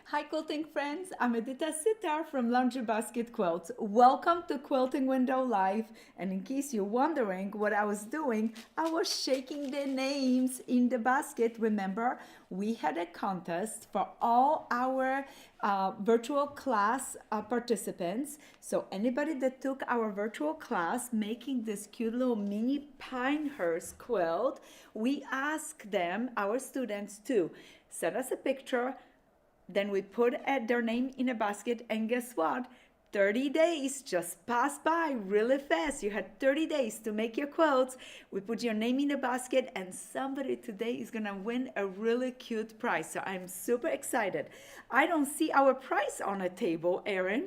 Hi quilting friends, I'm Edyta Sitar from Laundry Basket Quilts. Welcome to Quilting Window Live. And in case you're wondering what I was doing, I was shaking the names in the basket. Remember, we had a contest for all our virtual class participants. So anybody that took our virtual class making this cute little mini Pinehurst quilt, we asked them, our students, to send us a picture. Then we put their name in a basket, and guess what? 30 days just passed by really fast. You had 30 days to make your quilts. We put your name in a basket, and somebody today is gonna win a really cute prize. So I'm super excited. I don't see our prize on a table, Erin.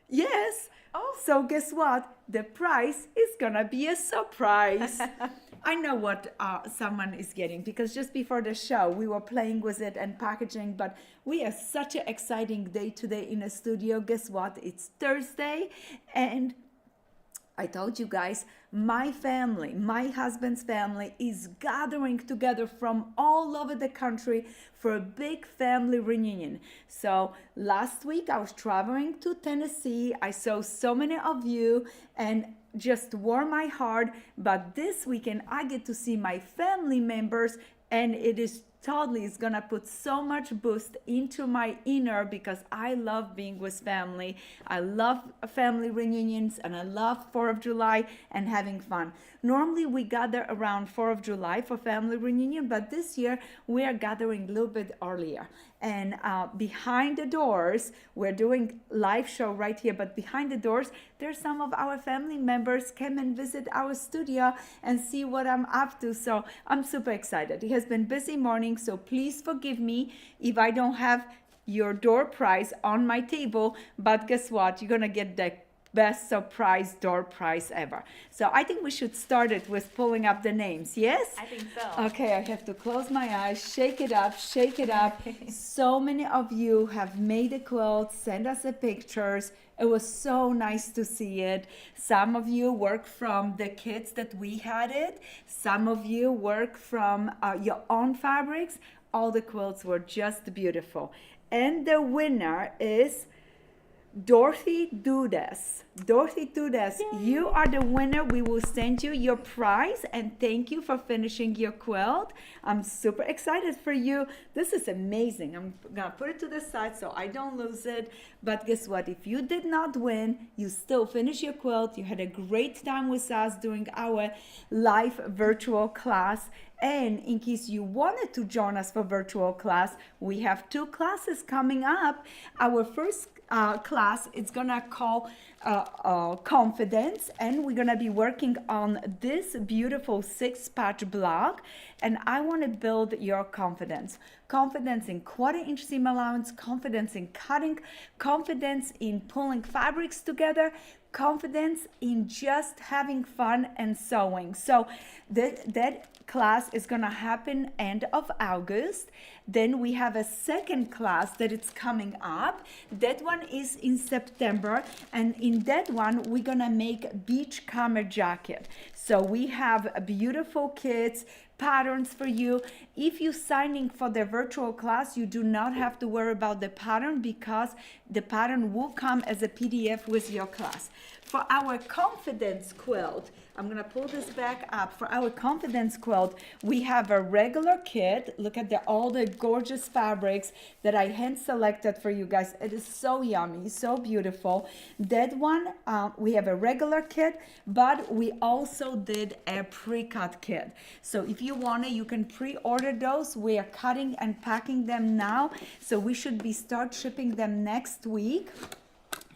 Yes. Oh. So guess what? The prize is gonna be a surprise. I know what someone is getting because just before the show we were playing with it and packaging, but we have such an exciting day today in the studio. Guess what? It's Thursday, and I told you guys, my family, my husband's family is gathering together from all over the country for a big family reunion. So last week I was traveling to Tennessee. I saw so many of you and just warmed my heart. But this weekend I get to see my family members, and it is totally is gonna put so much boost into my inner because I love being with family. I love family reunions, and I love 4th of July and having fun. Normally we gather around 4th of July for family reunion, but this year we are gathering a little bit earlier. And behind the doors, we're doing live show right here, but behind the doors, there's some of our family members come and visit our studio and see what I'm up to. So I'm super excited. It has been busy morning, so please forgive me if I don't have your door prize on my table, but guess what? You're gonna get the best surprise door prize ever. So I think we should start it with pulling up the names. Yes? I think so. Okay, I have to close my eyes, shake it up, shake it up. So many of you have made a quilt, send us the pictures. It was so nice to see it. Some of you work from the kits that we had it. Some of you work from your own fabrics. All the quilts were just beautiful. And the winner is Dorothy Dudas. Dorothy Dudas, you are the winner. We will send you your prize, and thank you for finishing your quilt. I'm super excited for you. This is amazing. I'm gonna put it to the side so I don't lose it. But guess what? If you did not win, you still finish your quilt. You had a great time with us during our live virtual class. And in case you wanted to join us for virtual class, we have 2 classes coming up. Our first class, it's gonna call Confidence, and we're gonna be working on this beautiful 6-patch block. And I want to build your confidence in 1/4-inch seam allowance, confidence in cutting, confidence in pulling fabrics together, confidence in just having fun and sewing. So that class is going to happen end of August. Then we have a second class that it's coming up. That one is in September, and in that one we're going to make beach comber jacket. So we have beautiful kits, patterns for you. If you're signing for the virtual class, you do not have to worry about the pattern because the pattern will come as a PDF with your class. For our confidence quilt, I'm gonna pull this back up. For our confidence quilt, we have a regular kit. Look at all the gorgeous fabrics that I hand selected for you guys. It is so yummy, so beautiful. That one, we have a regular kit, but we also did a pre-cut kit. So if you wanna, you can pre-order those. We are cutting and packing them now. So we should be start shipping them next week.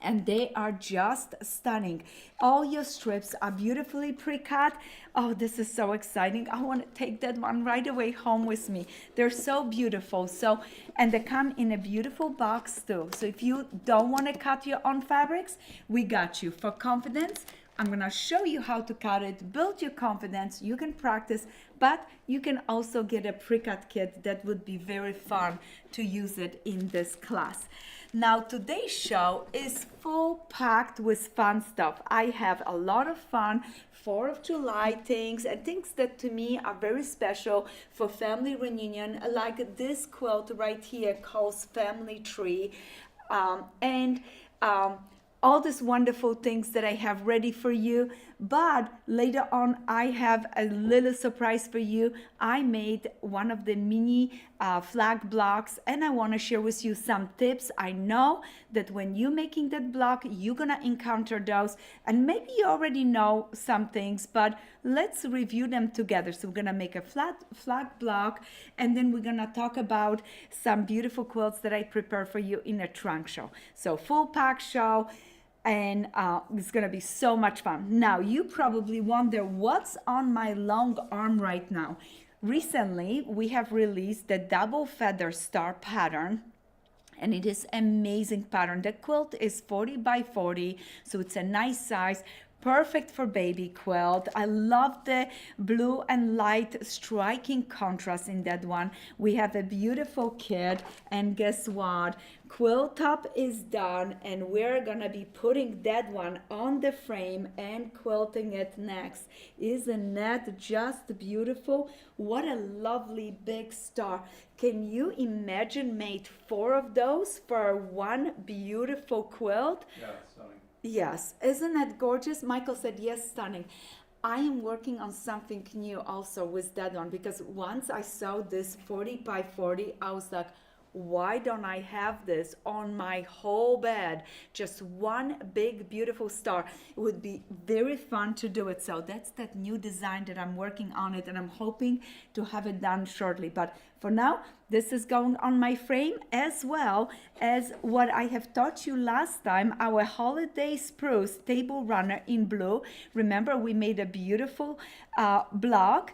And they are just stunning. All your strips are beautifully pre-cut. Oh, this is so exciting. I want to take that one right away home with me. They're so beautiful. So, and they come in a beautiful box too. So if you don't want to cut your own fabrics, we got you. For confidence, I'm gonna show you how to cut it, build your confidence. You can practice, but you can also get a pre-cut kit that would be very fun to use it in this class. Now today's show is full packed with fun stuff. I have a lot of fun 4th of July things and things that to me are very special for family reunion, like this quilt right here called Family Tree, and all these wonderful things that I have ready for you. But later on, I have a little surprise for you. I made one of the mini flag blocks, and I want to share with you some tips. I know that when you're making that block, you're gonna encounter those, and maybe you already know some things, but let's review them together. So we're gonna make a flag block, and then we're gonna talk about some beautiful quilts that I prepare for you in a trunk show. So full pack show, and it's gonna be so much fun. Now you probably wonder what's on my long arm right now. Recently we have released the double feather star pattern, and it is amazing pattern. The quilt is 40 by 40, so it's a nice size, perfect for baby quilt. I love the blue and light striking contrast in that one. We have a beautiful kit, and guess what? Quilt top is done, and we're gonna be putting that one on the frame and quilting it next. Isn't that just beautiful? What a lovely big star. Can you imagine made 4 of those for one beautiful quilt? Yeah, stunning. Yes, isn't that gorgeous? Michael said, yes, stunning. I am working on something new also with that one, because once I saw this 40 by 40, I was like, why don't I have this on my whole bed? Just one big, beautiful star. It would be very fun to do it. So that's that new design that I'm working on it, and I'm hoping to have it done shortly. But for now, this is going on my frame, as well as what I have taught you last time, our holiday spruce table runner in blue. Remember, we made a beautiful block.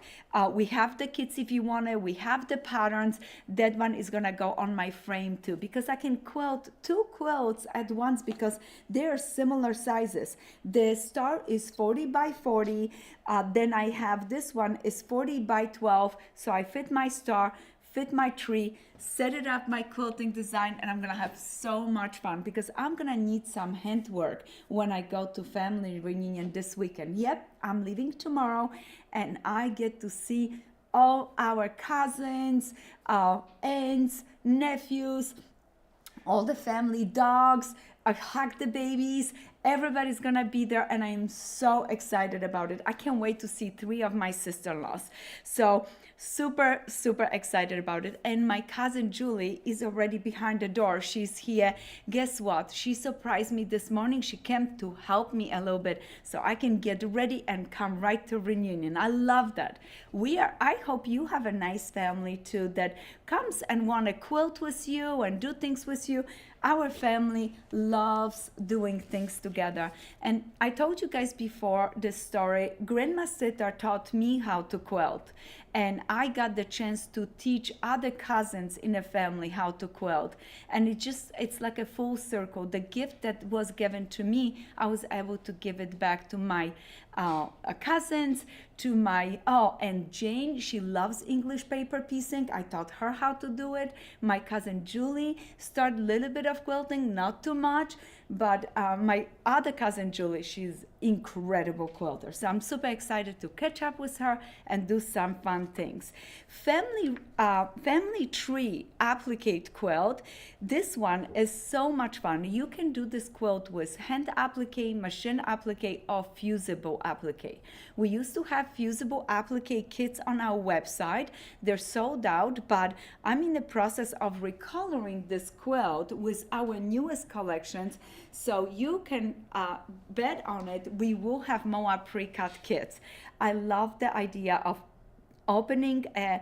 We have the kits if you want it. We have the patterns. That one is gonna go on my frame too, because I can quilt 2 quilts at once because they're similar sizes. The star is 40 by 40. Then I have this one is 40 by 12. So I fit my star, fit my tree, set it up my quilting design, and I'm gonna have so much fun because I'm gonna need some handwork when I go to family reunion this weekend. Yep, I'm leaving tomorrow, and I get to see all our cousins, aunts, nephews, all the family dogs. I hug the babies. Everybody's gonna be there, and I am so excited about it. I can't wait to see 3 of my sister-in-laws. So super, super excited about it. And my cousin Julie is already behind the door. She's here. Guess what? She surprised me this morning. She came to help me a little bit so I can get ready and come right to reunion. I love that. I hope you have a nice family too that comes and want to quilt with you and do things with you. Our family loves doing things together. And I told you guys before this story, Grandma Sitar taught me how to quilt. And I got the chance to teach other cousins in the family how to quilt. And it's like a full circle. The gift that was given to me, I was able to give it back to my cousins, and Jane, she loves English paper piecing. I taught her how to do it. My cousin Julie started a little bit of quilting, not too much, but my other cousin Julie, she's incredible quilter. So I'm super excited to catch up with her and do some fun things. Family tree applique quilt. This one is so much fun. You can do this quilt with hand applique, machine applique, or fusible applique. We used to have fusible applique kits on our website. They're sold out, but I'm in the process of recoloring this quilt with our newest collections. So you can bet on it. We will have more pre-cut kits. I love the idea of opening a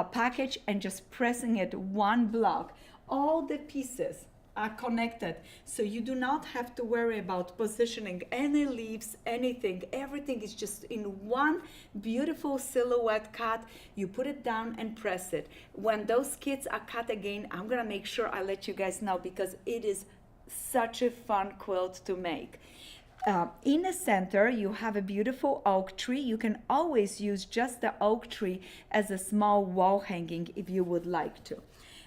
package and just pressing it one block. All the pieces are connected, so you do not have to worry about positioning any leaves, anything. Everything is just in one beautiful silhouette cut. You put it down and press it. When those kits are cut again, I'm gonna make sure I let you guys know because it is such a fun quilt to make. In the center, you have a beautiful oak tree. You can always use just the oak tree as a small wall hanging if you would like to.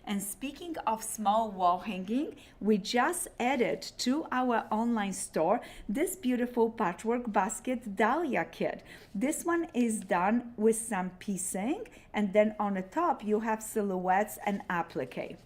And speaking of small wall hanging, we just added to our online store this beautiful patchwork basket dahlia kit. This one is done with some piecing, and then on the top you have silhouettes and applique.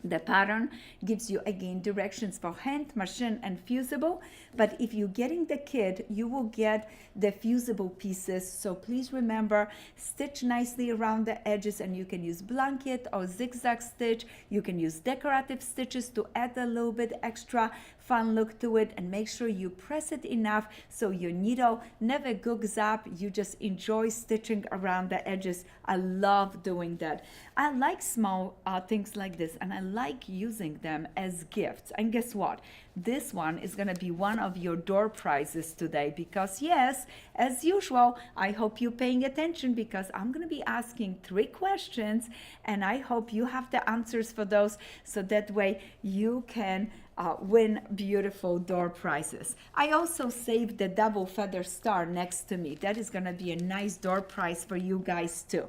The pattern gives you again directions for hand, machine, and fusible, but if you're getting the kit, you will get the fusible pieces. So please remember, stitch nicely around the edges, and you can use blanket or zigzag stitch. You can use decorative stitches to add a little bit extra fun look to it, and make sure you press it enough so your needle never gooks up. You just enjoy stitching around the edges. I love doing that. I like small things like this, and I like using them as gifts. And guess what? This one is going to be one of your door prizes today, because yes, as usual, I hope you're paying attention, because I'm going to be asking 3 questions, and I hope you have the answers for those, so that way you can win beautiful door prizes. I also saved the double feather star next to me. That is going to be a nice door prize for you guys too.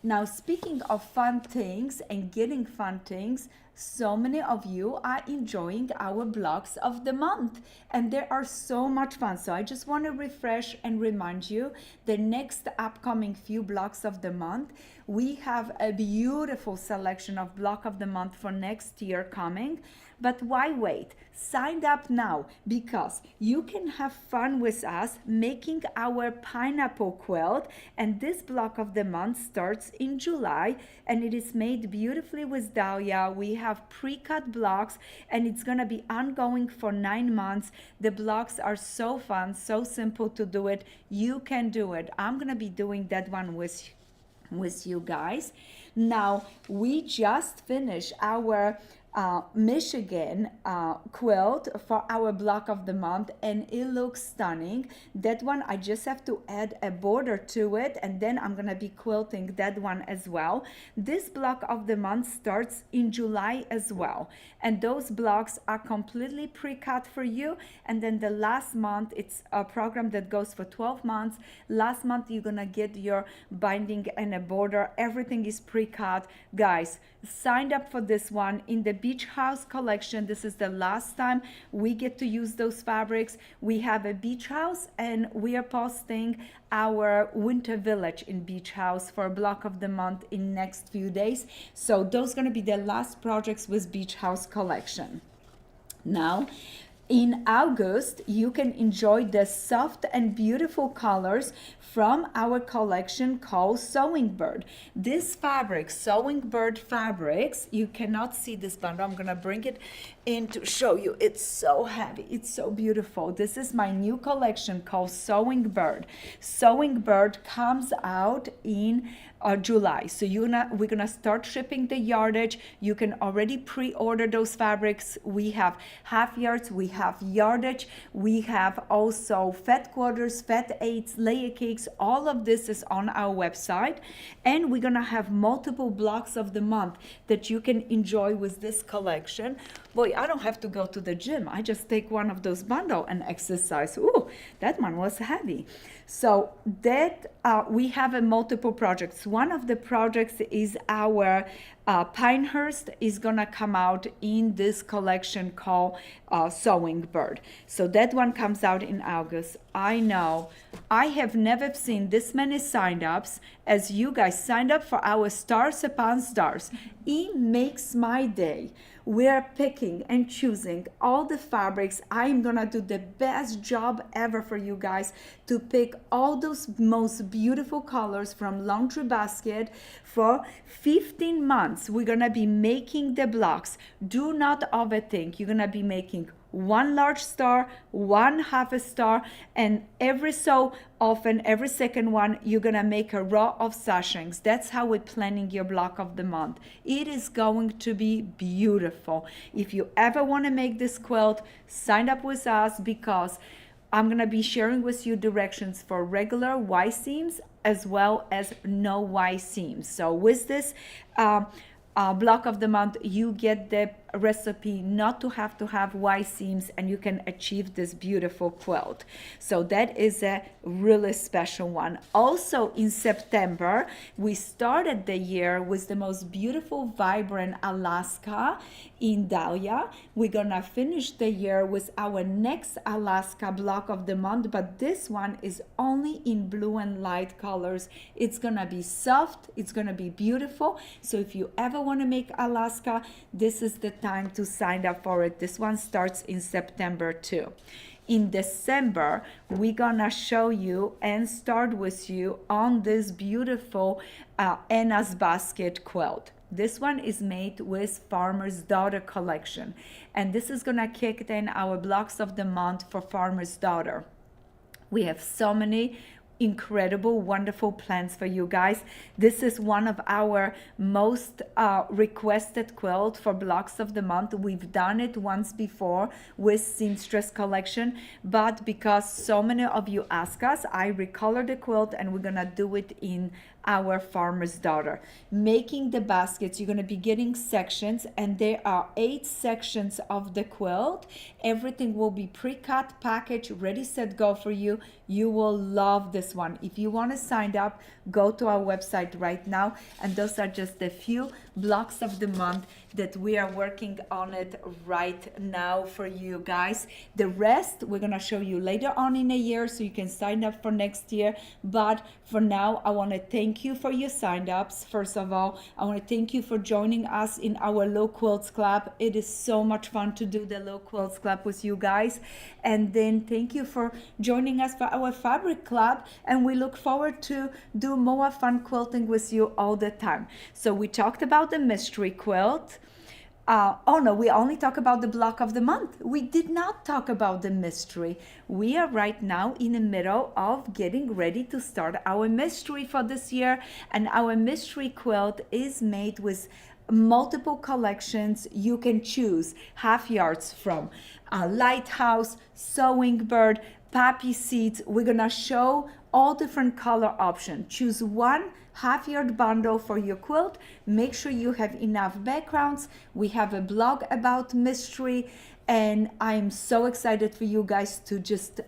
Now, speaking of fun things and getting fun things, so many of you are enjoying our blocks of the month, and they are so much fun. So I just want to refresh and remind you, the next upcoming few blocks of the month, we have a beautiful selection of block of the month for next year coming. But why wait? Sign up now, because you can have fun with us making our pineapple quilt. And this block of the month starts in July, and it is made beautifully with dahlia. We have pre-cut blocks, and it's gonna be ongoing for 9 months. The blocks are so fun, so simple to do it. You can do it. I'm gonna be doing that one with you guys. Now, we just finished our Michigan quilt for our block of the month, and it looks stunning. That one, I just have to add a border to it, and then I'm gonna be quilting that one as well. This block of the month starts in July as well, and those blocks are completely pre-cut for you. And then the last month, it's a program that goes for 12 months. Last month, you're gonna get your binding and a border. Everything is pre-cut. Guys, signed up for this one in the Beach House collection. This is the last time we get to use those fabrics. We have a Beach House, and we are posting our Winter Village in Beach House for a block of the month in next few days. So those are going to be the last projects with Beach House collection. Now, in August, you can enjoy the soft and beautiful colors from our collection called Sewing Bird. This fabric, Sewing Bird fabrics, you cannot see this bundle. I'm gonna bring it in to show you. It's so heavy, it's so beautiful. This is my new collection called Sewing Bird. Sewing Bird comes out in July. So we're gonna start shipping the yardage. You can already pre-order those fabrics. We have half yards, we have yardage, we have also fat quarters, fat eighths, layer cakes. All of this is on our website, and we're gonna have multiple blocks of the month that you can enjoy with this collection. Boy, I don't have to go to the gym. I just take one of those bundles and exercise. Ooh, that one was heavy. So that we have a multiple projects. One of the projects is our Pinehurst is gonna come out in this collection called Sewing Bird. So that one comes out in August. I know I have never seen this many sign-ups as you guys signed up for our Stars Upon Stars. It makes my day. We're picking and choosing all the fabrics. I'm gonna do the best job ever for you guys to pick all those most beautiful colors from Laundry Basket. For 15 months, we're gonna be making the blocks. Do not overthink. You're gonna be making one large star, one half a star, and every so often, every second one, you're gonna make a row of sashings. That's how we're planning your block of the month. It is going to be beautiful. If you ever wanna make this quilt, sign up with us, because I'm gonna be sharing with you directions for regular Y seams as well as no Y seams. So with this block of the month, you get the recipe not to have Y seams, and you can achieve this beautiful quilt. So that is a really special one. Also in September, we started the year with the most beautiful, vibrant Alaska in Dahlia. We're gonna finish the year with our next Alaska block of the month, but this one is only in blue and light colors. It's gonna be soft, it's gonna be beautiful. So if you ever want to make Alaska, this is the time to sign up for it. This one starts in September too. In December, we're gonna show you and start with you on this beautiful Anna's Basket quilt. This one is made with Farmer's Daughter collection, and this is gonna kick in our blocks of the month for Farmer's Daughter. We have so many incredible, wonderful plans for you guys. This is one of our most requested quilt for blocks of the month. We've done it once before with Seamstress collection, but because so many of you ask us, I recolored the quilt and we're gonna do it in our Farmer's Daughter. Making the baskets, you're gonna be getting sections, and there are 8 sections of the quilt. Everything will be pre-cut, packaged, ready, set, go for you. You will love this one. If you want to sign up, go to our website right now, and those are just a few blocks of the month that we are working on it right now for you guys. The rest we're gonna show you later on in a year, so you can sign up for next year. But for now, I want to thank you for your sign-ups. First of all, I want to thank you for joining us in our Low Quilts Club. It is so much fun to do the Low Quilts Club with you guys. And then thank you for joining us for our Fabric Club, and we look forward to do more fun quilting with you all the time. So we talked about the mystery quilt. Oh no, we only talk about the block of the month. We did not talk about the mystery. We are right now in the middle of getting ready to start our mystery for this year, and our mystery quilt is made with multiple collections. You can choose half yards from Lighthouse, Sewing Bird, Poppy Seeds. We're gonna show all different color options. Choose one half-yard bundle for your quilt. Make sure you have enough backgrounds. We have a blog about mystery, and I'm so excited for you guys to just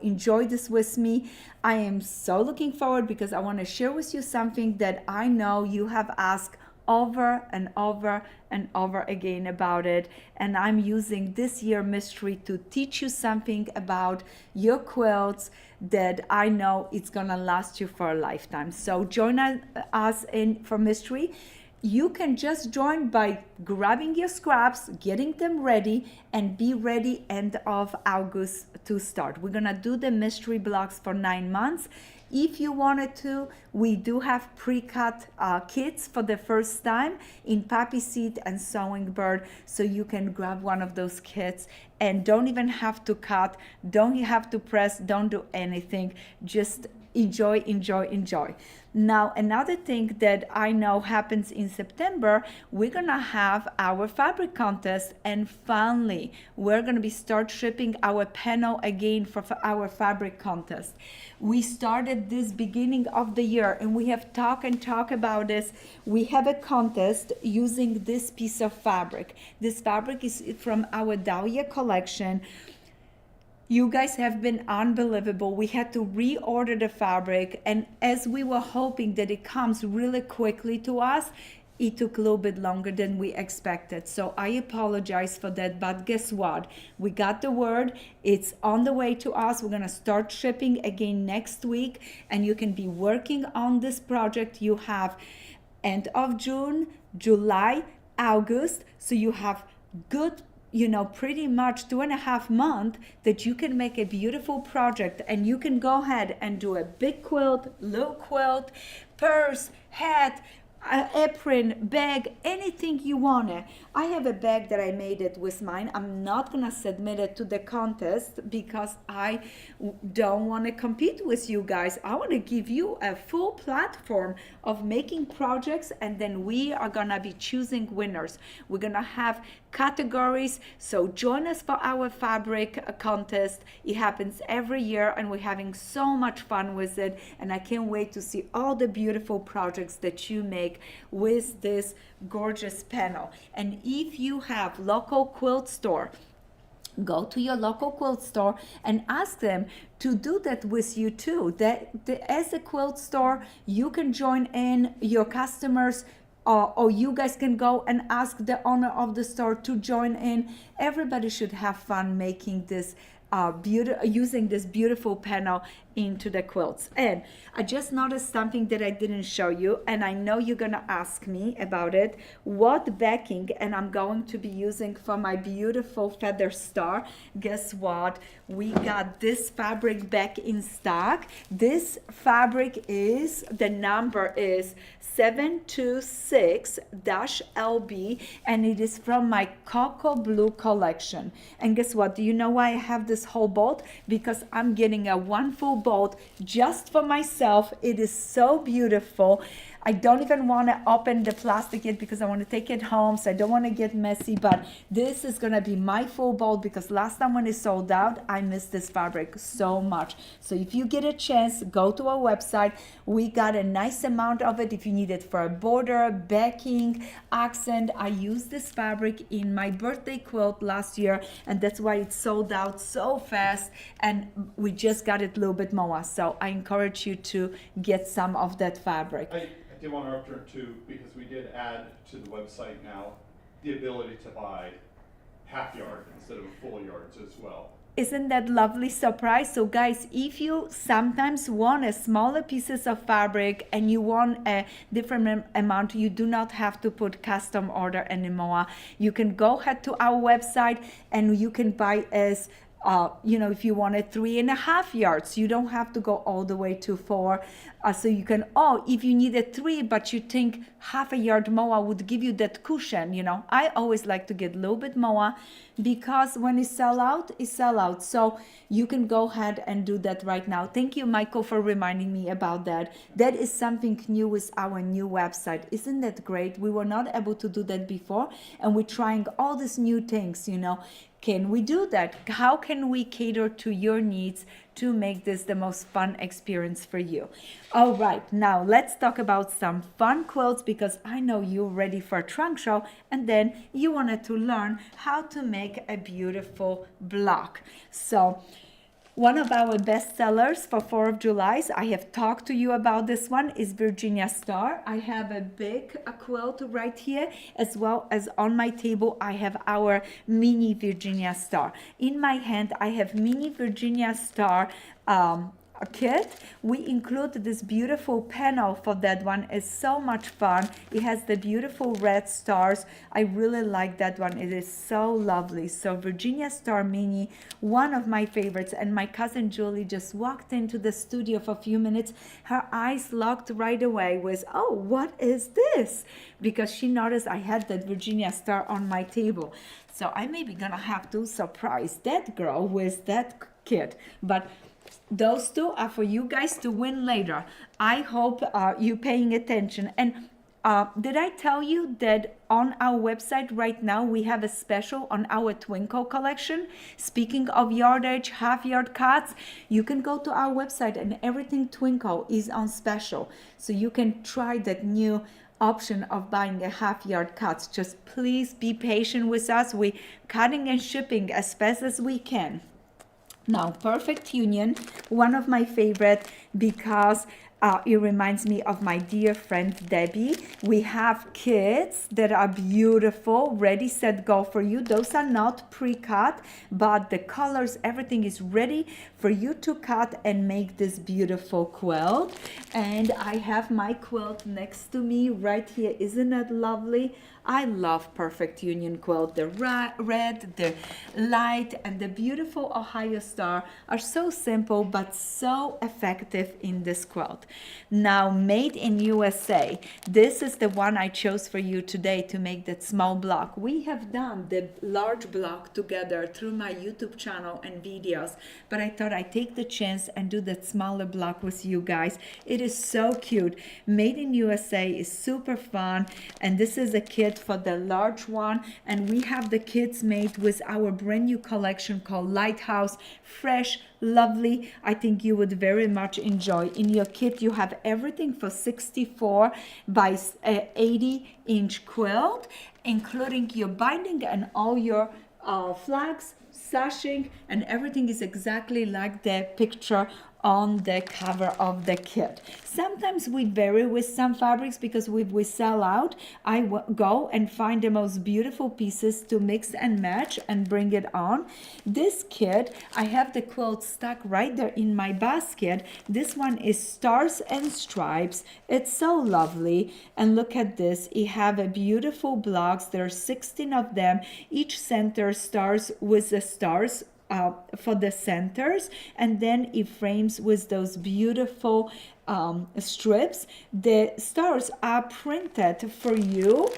enjoy this with me. I am so looking forward because I want to share with you something that I know you have asked over and over and over again about it, and I'm using this year mystery to teach you something about your quilts that I know it's gonna last you for a lifetime. So join us in for mystery. You can just join by grabbing your scraps, getting them ready, and be ready end of August to start. We're gonna do the mystery blocks for 9 months. If you wanted to, we do have pre-cut kits for the first time in Poppy Seed and Sewing Bird, so you can grab one of those kits and don't even have to cut, don't have to press, don't do anything, just enjoy, enjoy, enjoy. Now, another thing that I know happens in September, we're gonna have our fabric contest, and finally, we're gonna be start shipping our panel again for our fabric contest. We started this beginning of the year, and we have talk about this. We have a contest using this piece of fabric. This fabric is from our Dahlia collection. You guys have been unbelievable. We had to reorder the fabric, and as we were hoping that it comes really quickly to us, it took a little bit longer than we expected. So I apologize for that, but guess what? We got the word. It's on the way to us. We're gonna start shipping again next week, and you can be working on this project. You have end of June, July, August, so you have good, pretty much 2.5 months that you can make a beautiful project, and you can go ahead and do a big quilt, little quilt, purse, hat, apron, bag, anything you want. I have a bag that I made it with mine. I'm not gonna submit it to the contest because I don't want to compete with you guys. I want to give you a full platform of making projects, and then we are gonna be choosing winners. We're gonna have categories, so join us for our fabric contest. It happens every year, and we're having so much fun with it, and I can't wait to see all the beautiful projects that you make fabric with this gorgeous panel. And if you have local quilt store, go to your local quilt store and ask them to do that with you too. As a quilt store, you can join in your customers, or you guys can go and ask the owner of the store to join in. Everybody should have fun making this using this beautiful panel into the quilts. And I just noticed something that I didn't show you, and I know you're gonna ask me about it. What backing and I'm going to be using for my beautiful feather star. Guess what? We got this fabric back in stock. This fabric is, the number is 726-LB, and it is from my Cocoa Blue collection. And guess what? Do you know why I have this whole bolt? Because I'm getting a one full bolt just for myself. It is so beautiful. I don't even want to open the plastic yet because I want to take it home, so I don't want to get messy, but this is going to be my full bolt because last time when it sold out, I missed this fabric so much. So if you get a chance, go to our website. We got a nice amount of it if you need it for a border, backing, accent. I used this fabric in my birthday quilt last year, and that's why it sold out so fast, and we just got it a little bit more. So I encourage you to get some of that fabric. I did want to interrupt too, because we did add to the website now the ability to buy half yard instead of full yards as well. Isn't that lovely surprise? So guys, if you sometimes want a smaller pieces of fabric and you want a different amount, you do not have to put custom order anymore. You can go ahead to our website and you can buy as if you wanted 3.5 yards, you don't have to go all the way to 4. So you can, if you needed 3, but you think half a yard more would give you that cushion, I always like to get a little bit more because when it sell out, it sell out. So you can go ahead and do that right now. Thank you, Michael, for reminding me about that. That is something new with our new website. Isn't that great? We were not able to do that before, and we're trying all these new things, Can we do that? How can we cater to your needs to make this the most fun experience for you? All right, now let's talk about some fun quilts because I know you're ready for a trunk show, and then you wanted to learn how to make a beautiful block. So one of our best sellers for 4th of July, I have talked to you about this one, is Virginia Star. I have a big quilt right here, as well as on my table I have our mini Virginia Star. In my hand I have mini Virginia Star kit. We include this beautiful panel for that one. It's so much fun. It has the beautiful red stars. I really like that one. It is so lovely. So Virginia Star Mini, one of my favorites. And my cousin Julie just walked into the studio for a few minutes. Her eyes locked right away with, oh, what is this? Because she noticed I had that Virginia Star on my table. So I may be gonna have to surprise that girl with that kit. But those two are for you guys to win later. I hope you're paying attention. And did I tell you that on our website right now we have a special on our Twinkle collection? Speaking of yardage, half yard cuts, you can go to our website and everything Twinkle is on special. So you can try that new option of buying a half yard cuts. Just please be patient with us. We're cutting and shipping as fast as we can. Now, Perfect Union, one of my favorite because it reminds me of my dear friend Debbie. We have kits that are beautiful, ready, set, go for you. Those are not pre-cut, but the colors, everything is ready for you to cut and make this beautiful quilt. And I have my quilt next to me right here. Isn't that lovely? I love Perfect Union quilt. The red, the light, and the beautiful Ohio Star are so simple but so effective in this quilt. Now, made in USA. This is the one I chose for you today to make that small block. We have done the large block together through my YouTube channel and videos, but I thought I'd take the chance and do that smaller block with you guys. It is so cute. Made in USA is super fun, and this is a kit for the large one, and we have the kits made with our brand new collection called Lighthouse, fresh lovely. I think you would very much enjoy. In your kit, you have everything for 64 by 80-inch quilt, including your binding and all your flags, sashing, and everything is exactly like the picture on the cover of the kit. Sometimes we vary with some fabrics because if we sell out, I go and find the most beautiful pieces to mix and match and bring it on. This kit, I have the quilt stuck right there in my basket. This one is Stars and Stripes. It's so lovely. And look at this. You have a beautiful blocks. There are 16 of them. Each center starts with the stars for the centers, and then it frames with those beautiful strips. The stars are printed for you.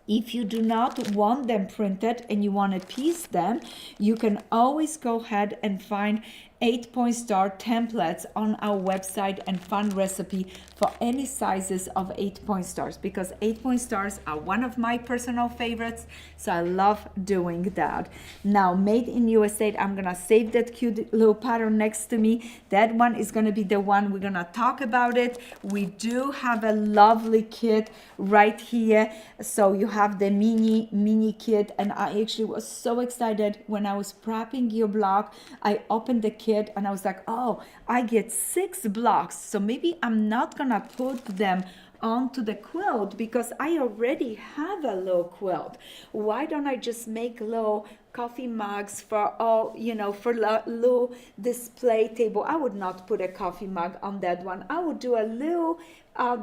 If you do not want them printed and you want to piece them, you can always go ahead and find 8-point star templates on our website and find recipe for any sizes of 8-point stars, because 8-point stars are one of my personal favorites, so I love doing that. Now, made in USA, I'm gonna save that cute little pattern next to me. That one is gonna be the one we're gonna talk about it. We do have a lovely kit right here. So you have the mini kit, and I actually was so excited when I was prepping your block. I opened the kit and I was like, oh, I get 6 blocks, so maybe I'm not gonna put them onto the quilt because I already have a little quilt. Why don't I just make little coffee mugs for all, for little display table? I would not put a coffee mug on that one. I would do a little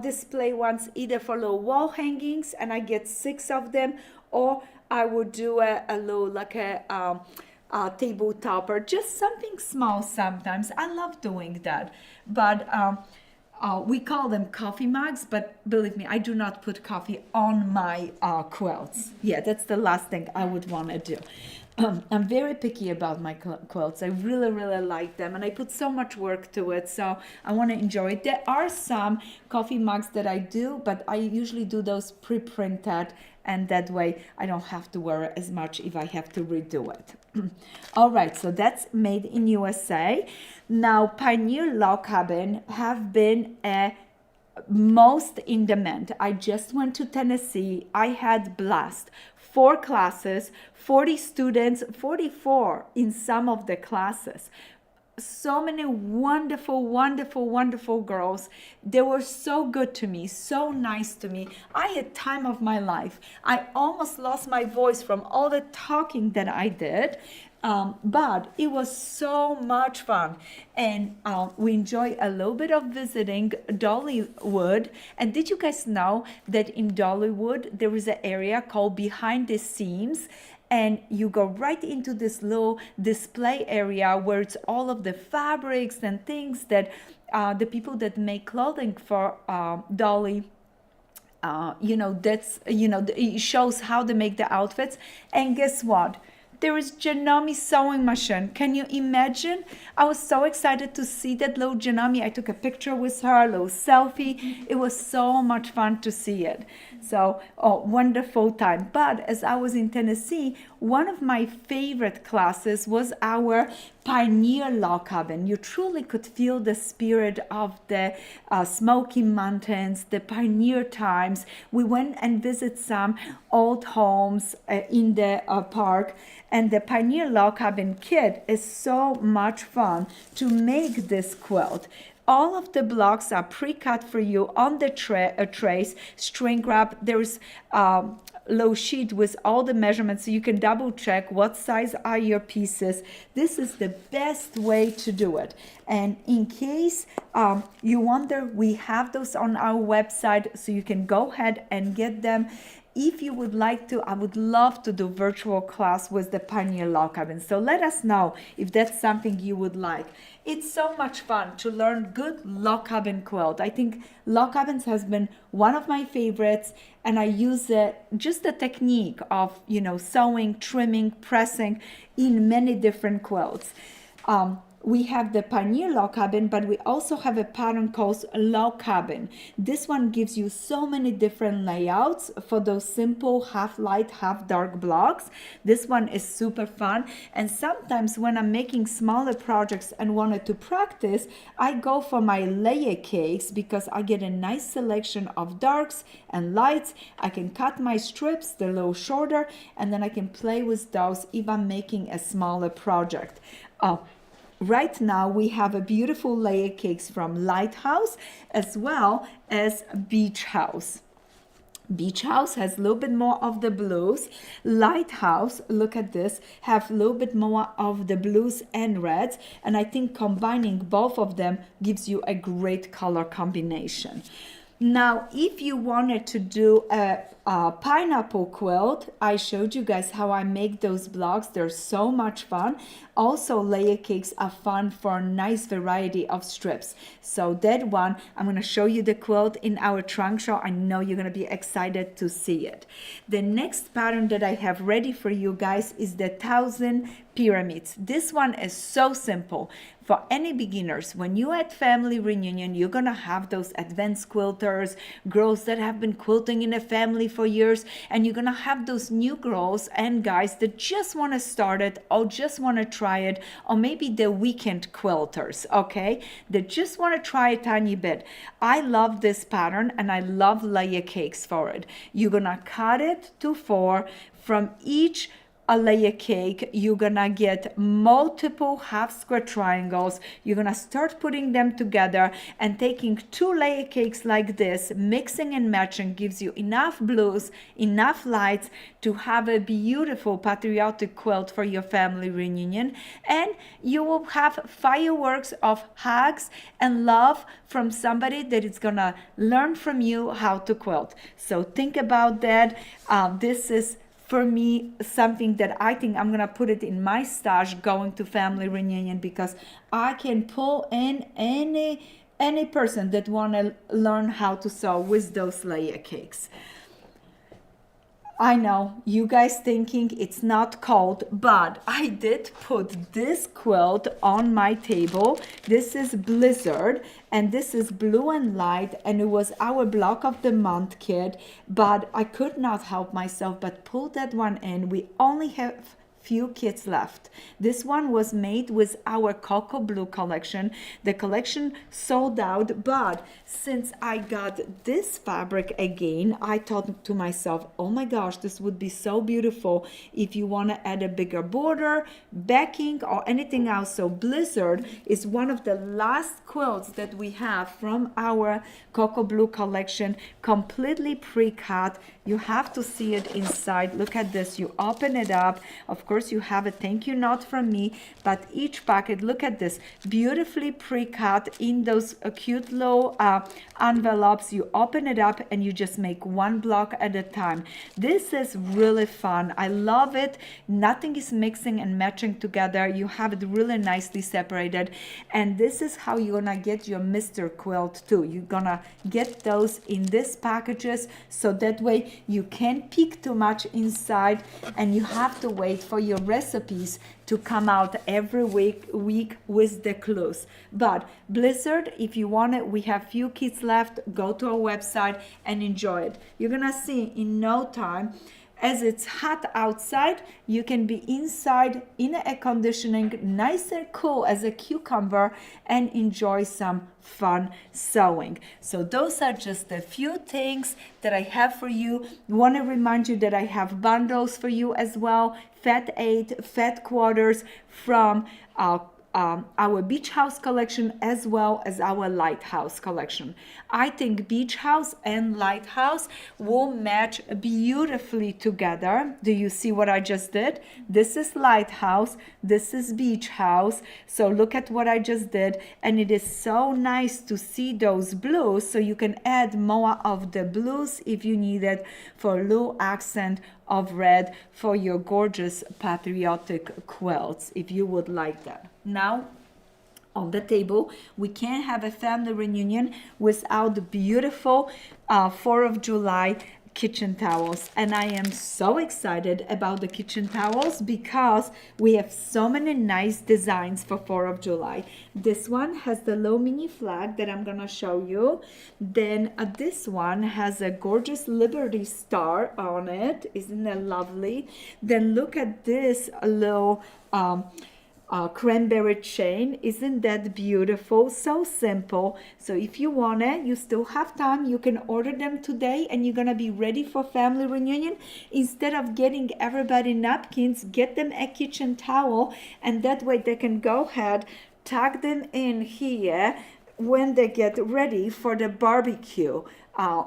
display ones either for little wall hangings, and I get 6 of them, or I would do a little like a table topper, just something small sometimes. I love doing that. But we call them coffee mugs, but believe me, I do not put coffee on my quilts. Yeah, that's the last thing I would want to do. I'm very picky about my quilts. I really, really like them, and I put so much work to it, so I want to enjoy it. There are some coffee mugs that I do, but I usually do those pre-printed, and that way I don't have to worry as much if I have to redo it. All right, so that's made in USA. Now, Pioneer Log Cabin have been a most in demand. I just went to Tennessee. I had blast. 4 classes, 40 students, 44 in some of the classes. So many wonderful, wonderful, wonderful girls. They were so good to me, so nice to me. I had time of my life. I almost lost my voice from all the talking that I did. But it was so much fun, and we enjoy a little bit of visiting Dollywood. And did you guys know that in Dollywood there is an area called Behind the Seams, and you go right into this little display area where it's all of the fabrics and things that the people that make clothing for Dolly, it shows how they make the outfits. And guess what? There is Janami sewing machine. Can you imagine? I was so excited to see that little Janami. I took a picture with her, a little selfie. It was so much fun to see it. So, wonderful time. But as I was in Tennessee, one of my favorite classes was our Pioneer Log Cabin. You truly could feel the spirit of the Smoky Mountains, the pioneer times. We went and visited some old homes in the park, and the Pioneer Log Cabin kit is so much fun to make this quilt. All of the blocks are pre-cut for you on the trays, string wrap. There's low sheet with all the measurements, so you can double check what size are your pieces. This is the best way to do it. And in case you wonder, we have those on our website, so you can go ahead and get them. If you would like to, I would love to do virtual class with the Pioneer Log Cabin. So let us know if that's something you would like. It's so much fun to learn good log cabin quilt. I think log cabins has been one of my favorites, and I use just the technique of sewing, trimming, pressing in many different quilts. we have the Pioneer Log Cabin, but we also have a pattern called Log Cabin. This one gives you so many different layouts for those simple half light, half dark blocks. This one is super fun. And sometimes when I'm making smaller projects and wanted to practice, I go for my layer cakes because I get a nice selection of darks and lights. I can cut my strips, they're a little shorter, and then I can play with those if I'm making a smaller project. Right now we have a beautiful layer cakes from Lighthouse as well as Beach House. Beach House has a little bit more of the blues. Lighthouse, look at this, have a little bit more of the blues and reds. And I think combining both of them gives you a great color combination. Now, if you wanted to do a pineapple quilt, I showed you guys how I make those blocks. They're so much fun. Also, layer cakes are fun for a nice variety of strips. So that one, I'm going to show you the quilt in our trunk show. I know you're going to be excited to see it. The next pattern that I have ready for you guys is the 1000 Pyramids. This one is so simple. For any beginners, when you at family reunion, you're gonna have those advanced quilters, girls that have been quilting in a family for years, and you're gonna have those new girls and guys that just wanna start it or just wanna try it, or maybe the weekend quilters, okay? That just wanna try a tiny bit. I love this pattern and I love layer cakes for it. You're gonna cut it to 4 from each a layer cake. You're gonna get multiple half square triangles. You're gonna start putting them together, and taking 2 layer cakes like this, mixing and matching, gives you enough blues, enough lights to have a beautiful patriotic quilt for your family reunion. And you will have fireworks of hugs and love from somebody that is gonna learn from you how to quilt. So think about that. This is, for me, something that I think I'm gonna put it in my stash going to family reunion, because I can pull in any person that wanna learn how to sew with those layer cakes. I know you guys thinking it's not cold, but I did put this quilt on my table. This is Blizzard, and this is blue and light, and it was our block of the month kit, but I could not help myself but pull that one in. We only have few kits left. This one was made with our Cocoa Blue collection. The collection sold out, but since I got this fabric again, I thought to myself, oh my gosh, this would be so beautiful if you want to add a bigger border, backing, or anything else. So Blizzard is one of the last quilts that we have from our Cocoa Blue collection, completely pre-cut. You have to see it inside. Look at this. You open it up. Of course, you have a thank you note from me, but each packet, look at this, beautifully pre-cut in those cute little envelopes. You open it up and you just make one block at a time. This is really fun. I love it. Nothing is mixing and matching together. You have it really nicely separated. And this is how you're gonna get your Mr. Quilt too. You're gonna get those in these packages, so that way you can't peek too much inside, and you have to wait for your recipes to come out every week with the clues. But Blizzard, if you want it, we have few kits left. Go to our website and enjoy it. You're gonna see in no time, as it's hot outside, you can be inside in air conditioning, nice and cool as a cucumber, and enjoy some fun sewing. So those are just a few things that I have for you. I want to remind you that I have bundles for you as well, Fat 8, Fat Quarters from our Beach House collection as well as our Lighthouse collection. I think Beach House and Lighthouse will match beautifully together. Do you see what I just did? This is Lighthouse, this is Beach House. So look at what I just did, and it is so nice to see those blues, so you can add more of the blues if you need it for a little accent of red for your gorgeous patriotic quilts, if you would like that. Now, on the table, we can't have a family reunion without the beautiful 4th of July kitchen towels, and I am so excited about the kitchen towels because we have so many nice designs for 4th of July. This one has the little mini flag that I'm gonna show you. Then this one has a gorgeous Liberty Star on it. Isn't that lovely? Then look at this little cranberry chain. Isn't that beautiful? So simple. So if you want it, you still have time, you can order them today and you're gonna be ready for family reunion. Instead of getting everybody napkins, get them a kitchen towel, and that way they can go ahead, tuck them in here when they get ready for the barbecue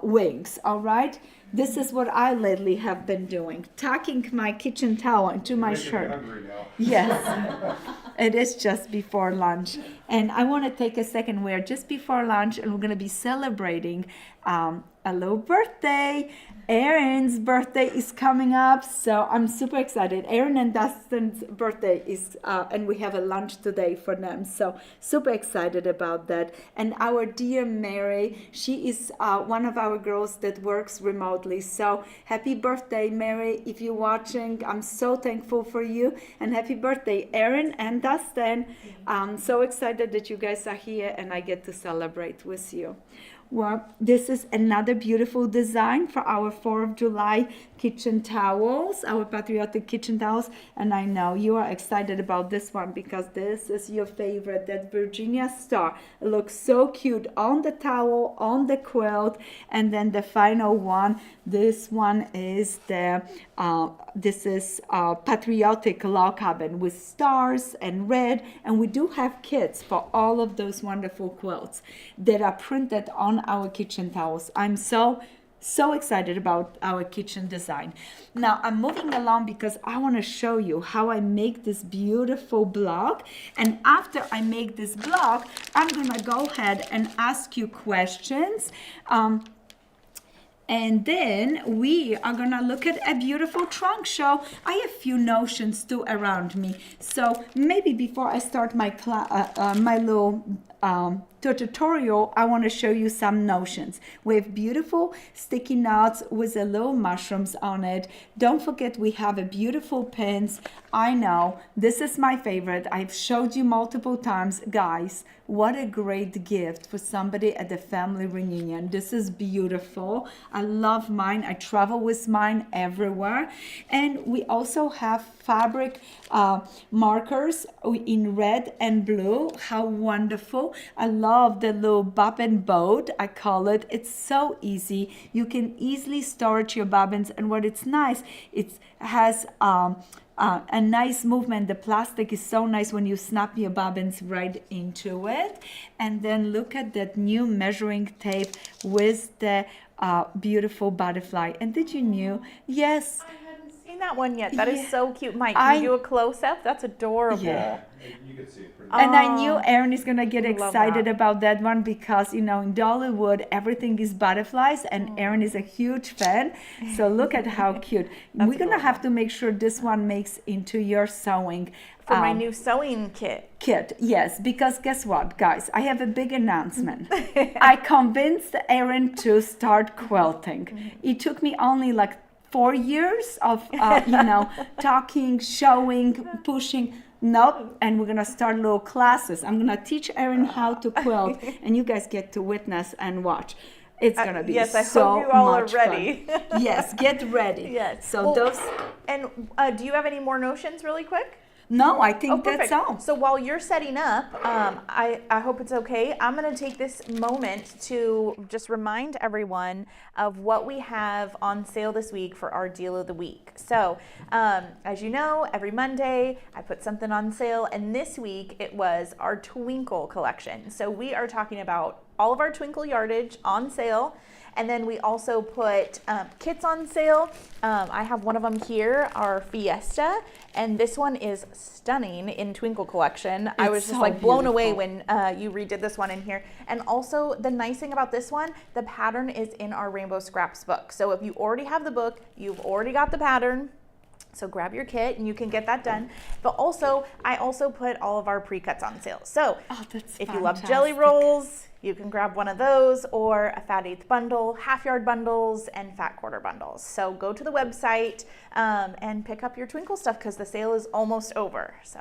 wings. All right, this is what I lately have been doing, tucking my kitchen towel into my shirt. Hungry now. Yes, it is just before lunch. And I want to take a second. We're just before lunch and we're going to be celebrating a little birthday. Aaron's birthday is coming up, so I'm super excited. Aaron and Dustin's birthday is, and we have a lunch today for them, so super excited about that. And our dear Mary, she is one of our girls that works remotely, so happy birthday, Mary. If you're watching, I'm so thankful for you, and happy birthday, Aaron and Dustin. I'm so excited that you guys are here and I get to celebrate with you. Well, this is another beautiful design for our 4th of July kitchen towels, our patriotic kitchen towels. And I know you are excited about this one because this is your favorite, that Virginia Star. It looks so cute on the towel, on the quilt. And then the final one, this one is the, patriotic log cabin with stars and red. And we do have kits for all of those wonderful quilts that are printed on our kitchen towels. I'm so excited about our kitchen design. Now I'm moving along because I want to show you how I make this beautiful block. And after I make this block, I'm gonna go ahead and ask you questions. And then we are gonna look at a beautiful trunk show. I have few notions too around me. So maybe before I start my little tutorial, I want to show you some notions. We have beautiful sticky notes with the little mushrooms on it. Don't forget we have a beautiful pins. I know this is my favorite. I've showed you multiple times. Guys, what a great gift for somebody at the family reunion. This is beautiful. I love mine. I travel with mine everywhere. And we also have fabric markers in red and blue. How wonderful. I love the little bobbin boat, I call it. It's so easy. You can easily storage your bobbins, and what it's nice, it has a nice movement. The plastic is so nice when you snap your bobbins right into it. And then look at that new measuring tape with the beautiful butterfly. And did you know? Yes. That one yet. That is so cute. Mike, can you do a close-up? That's adorable. Yeah, you can see it pretty And I knew Aaron is gonna get excited about that one because, you know, in Dollywood everything is butterflies, and Aaron is a huge fan. So look at how cute. We're gonna have to make sure this one makes into your sewing. For my new sewing kit. Yes, because guess what, guys? I have a big announcement. I convinced Aaron to start quilting. It took me only like 4 years of, talking, showing, pushing. Nope, and we're gonna start little classes. I'm gonna teach Aaron how to quilt, and you guys get to witness and watch. It's gonna be yes, I so hope you all much are ready. fun. Yes, get ready. Yes. So those. And do you have any more notions, really quick? No, I think that's all. So while you're setting up, I hope it's okay. I'm going to take this moment to just remind everyone of what we have on sale this week for our deal of the week. So as you know, every Monday I put something on sale, and this week it was our Twinkle collection. So we are talking about all of our Twinkle yardage on sale. And then we also put kits on sale. I have one of them here, our Fiesta, and this one is stunning in Twinkle collection. I was just like blown away when you redid this one in here. And also the nice thing about this one, the pattern is in our Rainbow Scraps book. So if you already have the book, you've already got the pattern. So grab your kit and you can get that done. But also, I also put all of our pre-cuts on sale. So that's if you love jelly fantastic. rolls, you can grab one of those, or a fat eighth bundle, half yard bundles, and fat quarter bundles. So go to the website and pick up your twinkle stuff because the sale is almost over. So.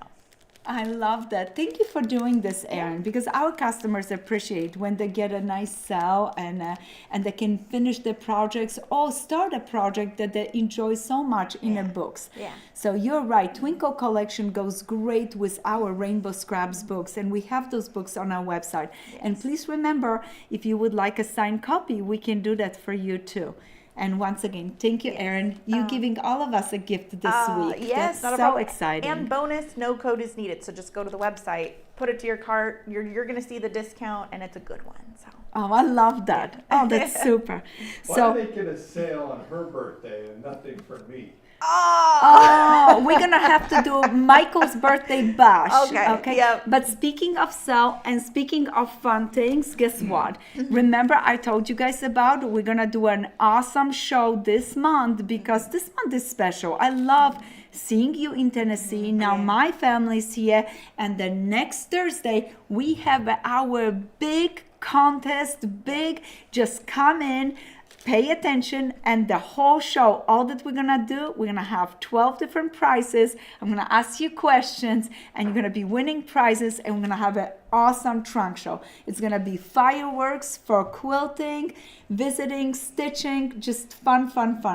I love that. Thank you for doing this, Erin, because our customers appreciate when they get a nice sale and they can finish their projects or start a project that they enjoy so much in their books. Yeah. So you're right. Twinkle Collection goes great with our Rainbow Scraps books, and we have those books on our website. Yes. And please remember, if you would like a signed copy, we can do that for you too. And once again, thank you, Erin. You giving all of us a gift this week. Yes, That's not a so problem. exciting. And bonus, no code is needed. So just go to the website, put it to your cart. You're going to see the discount, and it's a good one. So. Oh, I love that. Oh, that's super. Why So, are they get a sale on her birthday and nothing for me? oh, we're gonna have to do Michael's birthday bash. Okay, yep. But speaking of sale and speaking of fun things, guess what? Remember I told you guys about we're gonna do an awesome show this month because this month is special. I love seeing you in Tennessee. Now my family's here, and the next Thursday we have our big contest. Just come in. Pay attention, and the whole show, all that we're gonna do, we're gonna have 12 different prizes. I'm gonna ask you questions, and you're gonna be winning prizes, and we're gonna have an awesome trunk show. It's gonna be fireworks for quilting, visiting, stitching, just fun.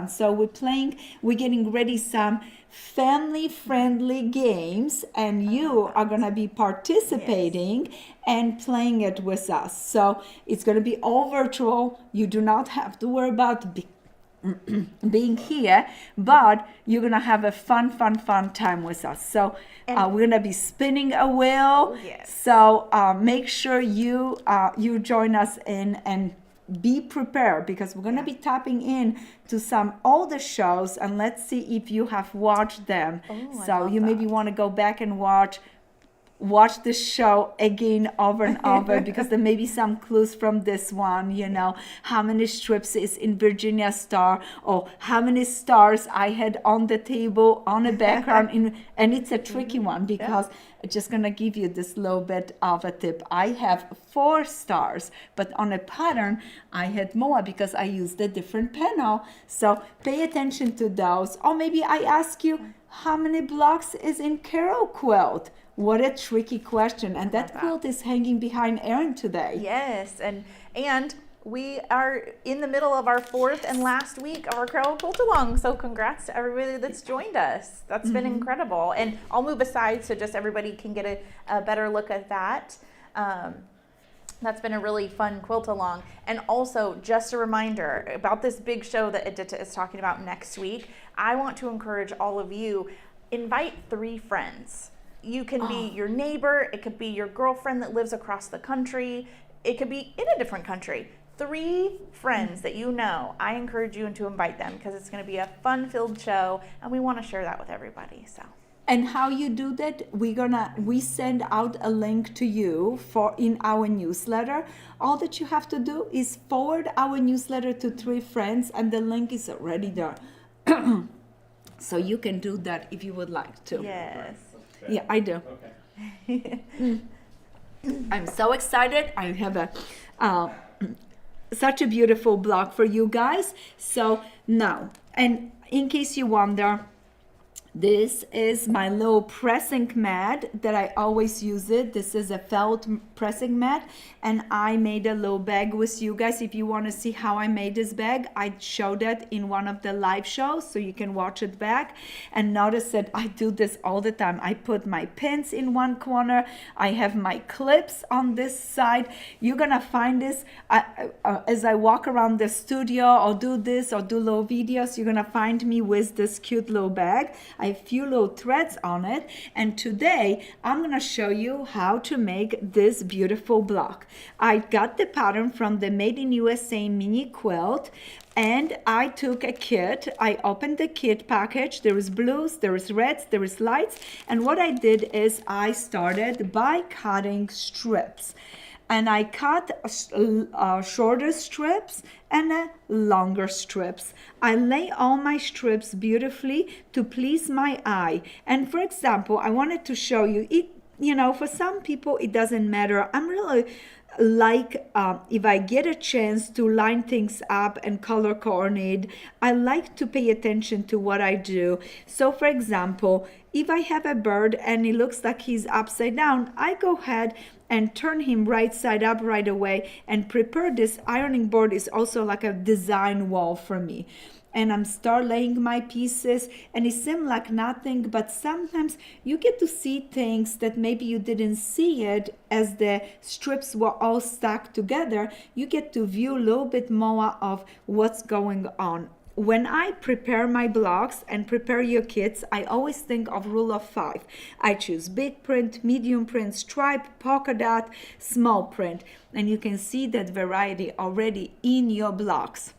So we're getting ready some family-friendly games, and you are gonna be participating and playing it with us. So it's going to be all virtual. You do not have to worry about being here, but you're going to have a fun time with us. So we're going to be spinning a wheel. So make sure you join us in and be prepared, because we're going to be tapping in to some older shows, and let's see if you have watched them. So you maybe want to go back and watch the show again over and over because there may be some clues from this one, how many strips is in Virginia Star, or how many stars I had on the table on a background and it's a tricky one because it's just gonna give you this little bit of a tip. I have 4 stars, but on a pattern I had more because I used a different panel. So pay attention to those. Or maybe I ask you, how many blocks is in Carol quilt? What a tricky question. And that quilt is hanging behind Erin today. Yes, and we are in the middle of our 4th and last week of our Carol Quilt Along. So congrats to everybody that's joined us. That's been incredible. And I'll move aside so just everybody can get a better look at that. That's been a really fun quilt along. And also, just a reminder about this big show that Edyta is talking about next week. I want to encourage all of you, invite 3 friends. You can be your neighbor, it could be your girlfriend that lives across the country, it could be in a different country. 3 friends that you know, I encourage you to invite them because it's going to be a fun-filled show, and we want to share that with everybody. So. And how you do that, we send out a link to you in our newsletter. All that you have to do is forward our newsletter to 3 friends, and the link is already there. So you can do that if you would like to. Yes. Okay. Yeah, I do. Okay. I'm so excited. I have such a beautiful block for you guys. So now, and in case you wonder, this is my little pressing mat that I always use it. This is a felt pressing mat, and I made a little bag with you guys. If you want to see how I made this bag, I showed that in one of the live shows, so you can watch it back. And notice that I do this all the time. I put my pins in one corner. I have my clips on this side. You're gonna find this as I walk around the studio or do this or do little videos. You're gonna find me with this cute little bag. I have a few little threads on it, and today I'm gonna show you how to make this beautiful block. I got the pattern from the Made in USA mini quilt, and I took a kit. I opened the kit package. There is blues, there is reds, there is lights, and what I did is I started by cutting strips. and I cut shorter strips and longer strips. I lay all my strips beautifully to please my eye. And for example, I wanted to show you it. You know, for some people it doesn't matter. I'm really like if I get a chance to line things up and color coordinate, I like to pay attention to what I do. So for example, if I have a bird and it looks like he's upside down, I go ahead and turn him right side up right away and prepare this ironing board is also like a design wall for me. And I'm start laying my pieces, and it seems like nothing, but sometimes you get to see things that maybe you didn't see it as the strips were all stuck together. You get to view a little bit more of what's going on. When I prepare my blocks and prepare your kits, I always think of rule of 5. I choose big print, medium print, stripe, polka dot, small print, and you can see that variety already in your blocks,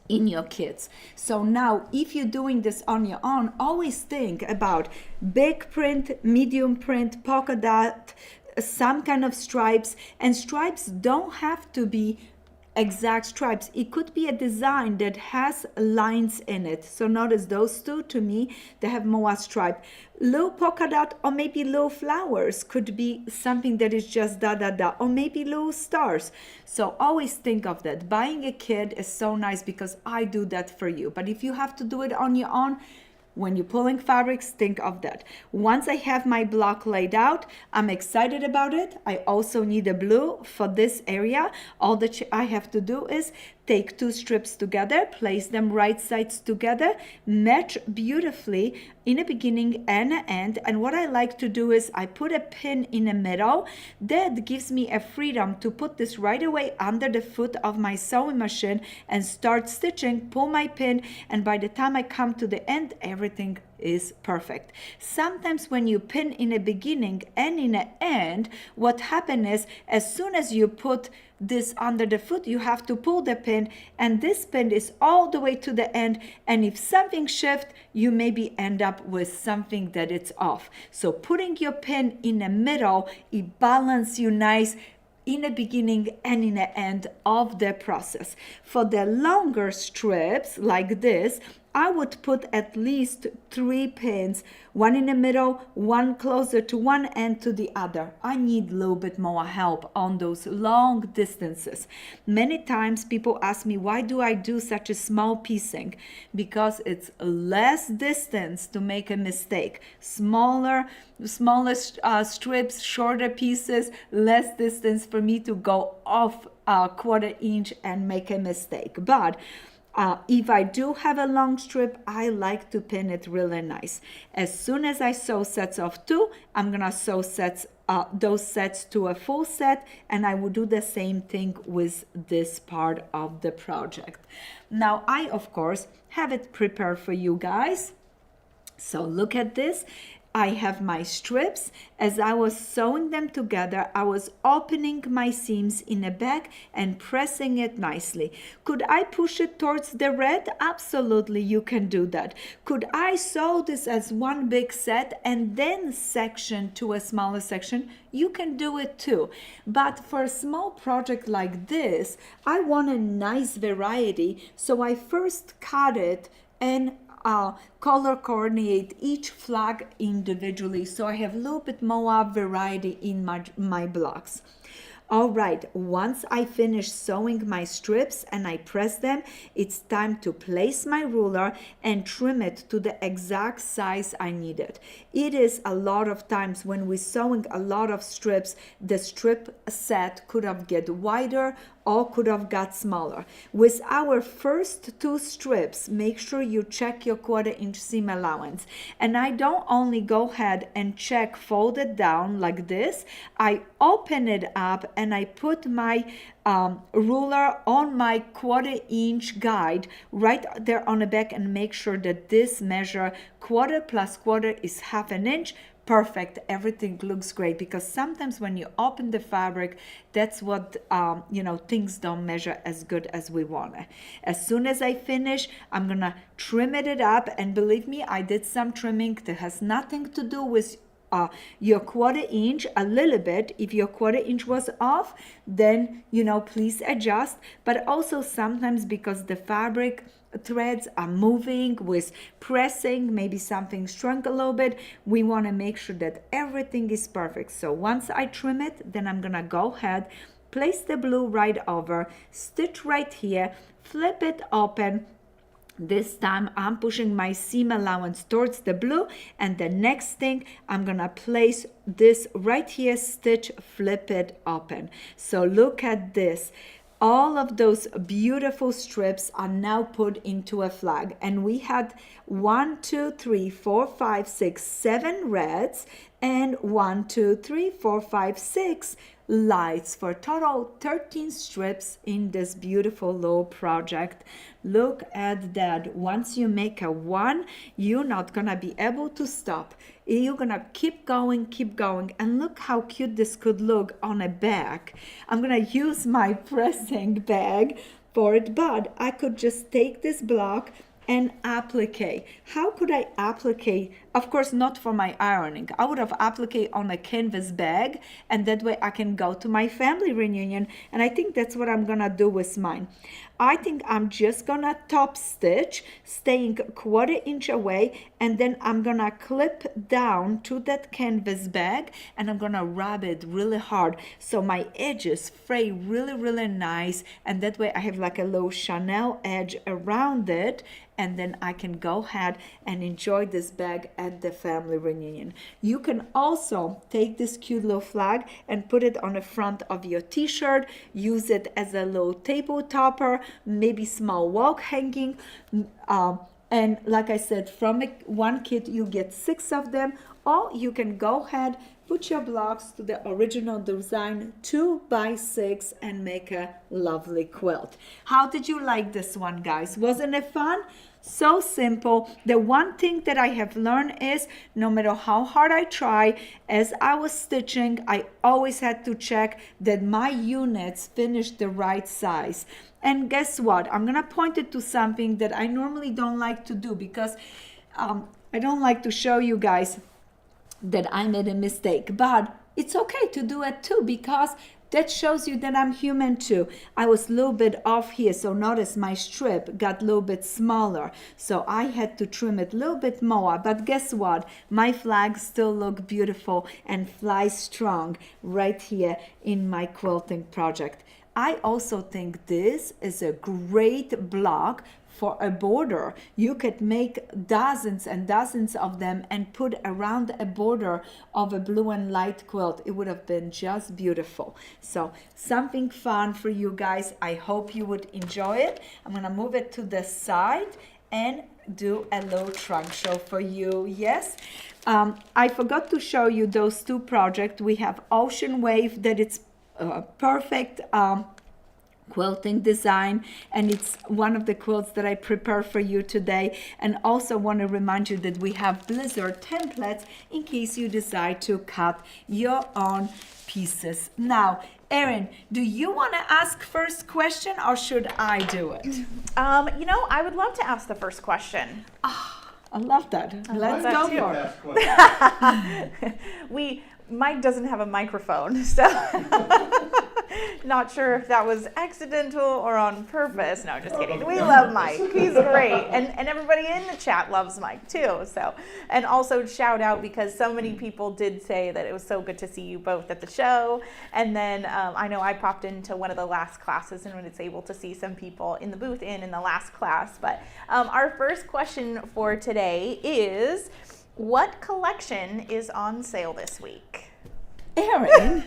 in your kits. So now if you're doing this on your own, always think about big print, medium print, polka dot, some kind of stripes. And stripes don't have to be exact stripes. It could be a design that has lines in it. So notice those two, to me, they have more stripe. Little polka dot or maybe little flowers could be something that is just da da da, or maybe little stars. So always think of that. Buying a kit is so nice because I do that for you. But if you have to do it on your own, when you're pulling fabrics, think of that. Once I have my block laid out, I'm excited about it. I also need a blue for this area. All that I have to do is take 2 strips together, place them right sides together, match beautifully in the beginning and the end. And what I like to do is I put a pin in the middle. That gives me a freedom to put this right away under the foot of my sewing machine and start stitching, pull my pin, and by the time I come to the end, everything is perfect. Sometimes when you pin in the beginning and in the end, what happens is as soon as you put this under the foot, you have to pull the pin, and this pin is all the way to the end, and if something shifts, you maybe end up with something that it's off. So putting your pin in the middle, it balances you nice in the beginning and in the end of the process. For the longer strips like this, I would put at least 3 pins, one in the middle, one closer to one end to the other. I need a little bit more help on those long distances. Many times people ask me, why do I do such a small piecing? Because it's less distance to make a mistake. Smaller strips, shorter pieces, less distance for me to go off a 1/4 inch and make a mistake. But if I do have a long strip, I like to pin it really nice. As soon as I sew sets of 2, I'm gonna sew those sets to a full set, and I will do the same thing with this part of the project. Now I, of course, have it prepared for you guys. So look at this. I have my strips. As I was sewing them together, I was opening my seams in the back and pressing it nicely. Could I push it towards the red? Absolutely, you can do that. Could I sew this as one big set and then section to a smaller section? You can do it too. But for a small project like this, I want a nice variety. So I first cut it and color coordinate each flag individually, so I have a little bit more variety in my blocks. All right, once I finish sewing my strips and I press them, it's time to place my ruler and trim it to the exact size I need it. It is a lot of times when we're sewing a lot of strips, the strip set could have get wider or could have got smaller. With our first 2 strips, make sure you check your 1/4 inch seam allowance. And I don't only go ahead and check fold it down like this, I open it up and I put my ruler on my 1/4 inch guide right there on the back and make sure that this measure 1/4 plus 1/4 is 1/2 inch. Perfect, everything looks great, because sometimes when you open the fabric, that's what things don't measure as good as we want it. As soon as I finish, I'm gonna trim it up, and believe me, I did some trimming that has nothing to do with your 1/4 inch a little bit. If your 1/4 inch was off, then please adjust. But also sometimes because the fabric threads are moving with pressing, maybe something shrunk a little bit, we want to make sure that everything is perfect. So once I trim it, then I'm gonna go ahead, place the blue right over, stitch right here, flip it open. This time I'm pushing my seam allowance towards the blue, and the next thing I'm gonna place this right here, stitch, flip it open. So look at this. All of those beautiful strips are now put into a flag, and we had 1, 2, 3, 4, 5, 6, 7 reds and 1, 2, 3, 4, 5, 6 lights for total 13 strips in this beautiful little project. Look at that. Once you make a 1, you're not gonna be able to stop. You're gonna keep going, and look how cute this could look on a bag. I'm gonna use my pressing bag for it, but I could just take this block and applique. How could I applique? Of course, not for my ironing. I would have applique on a canvas bag, and that way I can go to my family reunion, and I think that's what I'm gonna do with mine. I think I'm just gonna top stitch, staying 1/4 inch away, and then I'm gonna clip down to that canvas bag, and I'm gonna rub it really hard so my edges fray really nice, and that way I have like a little Chanel edge around it, and then I can go ahead and enjoy this bag at the family reunion. You can also take this cute little flag and put it on the front of your t-shirt, use it as a little table topper, maybe small wall hanging, and like I said, from one kit you get 6 of them, or you can go ahead, put your blocks to the original design 2 by 6 and make a lovely quilt. How did you like this one, guys? Wasn't it fun? So simple. The one thing that I have learned is no matter how hard I try, as I was stitching, I always had to check that my units finished the right size. And guess what? I'm gonna point it to something that I normally don't like to do, because I don't like to show you guys that I made a mistake, but it's okay to do it too, because that shows you that I'm human too. I was a little bit off here, so notice my strip got a little bit smaller, so I had to trim it a little bit more. But guess what? My flags still look beautiful and fly strong right here in my quilting project. I also think this is a great block for a border. You could make dozens and dozens of them and put around a border of a blue and light quilt. It would have been just beautiful. So something fun for you guys. I hope you would enjoy it. I'm gonna move it to the side and do a little trunk show for you. Yes, I forgot to show you those 2 projects. We have Ocean Wave, that it's perfect quilting design, and it's one of the quilts that I prepared for you today. And also want to remind you that we have Blizzard templates in case you decide to cut your own pieces. Now, Erin, do you want to ask first question or should I do it? I would love to ask the first question. I love that. Let's that go too. for it. Mike doesn't have a microphone, so not sure if that was accidental or on purpose. No, just kidding. We love Mike. He's great. And everybody in the chat loves Mike too. So, and also shout out because so many people did say that it was so good to see you both at the show. And then I know I popped into one of the last classes and was able to see some people in the booth in the last class. But our first question for today is, what collection is on sale this week? Erin.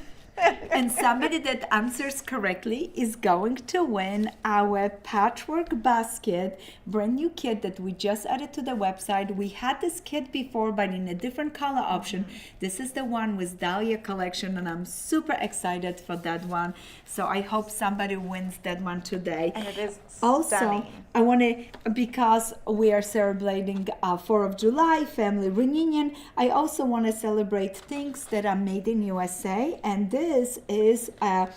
And somebody that answers correctly is going to win our patchwork basket, brand new kit that we just added to the website. We had this kit before, but in a different color option. This is the one with Dahlia collection, and I'm super excited for that one. So I hope somebody wins that one today. And it is also stunning. I want to, because we are celebrating 4th of July family reunion, I also want to celebrate things that are made in USA, and this is a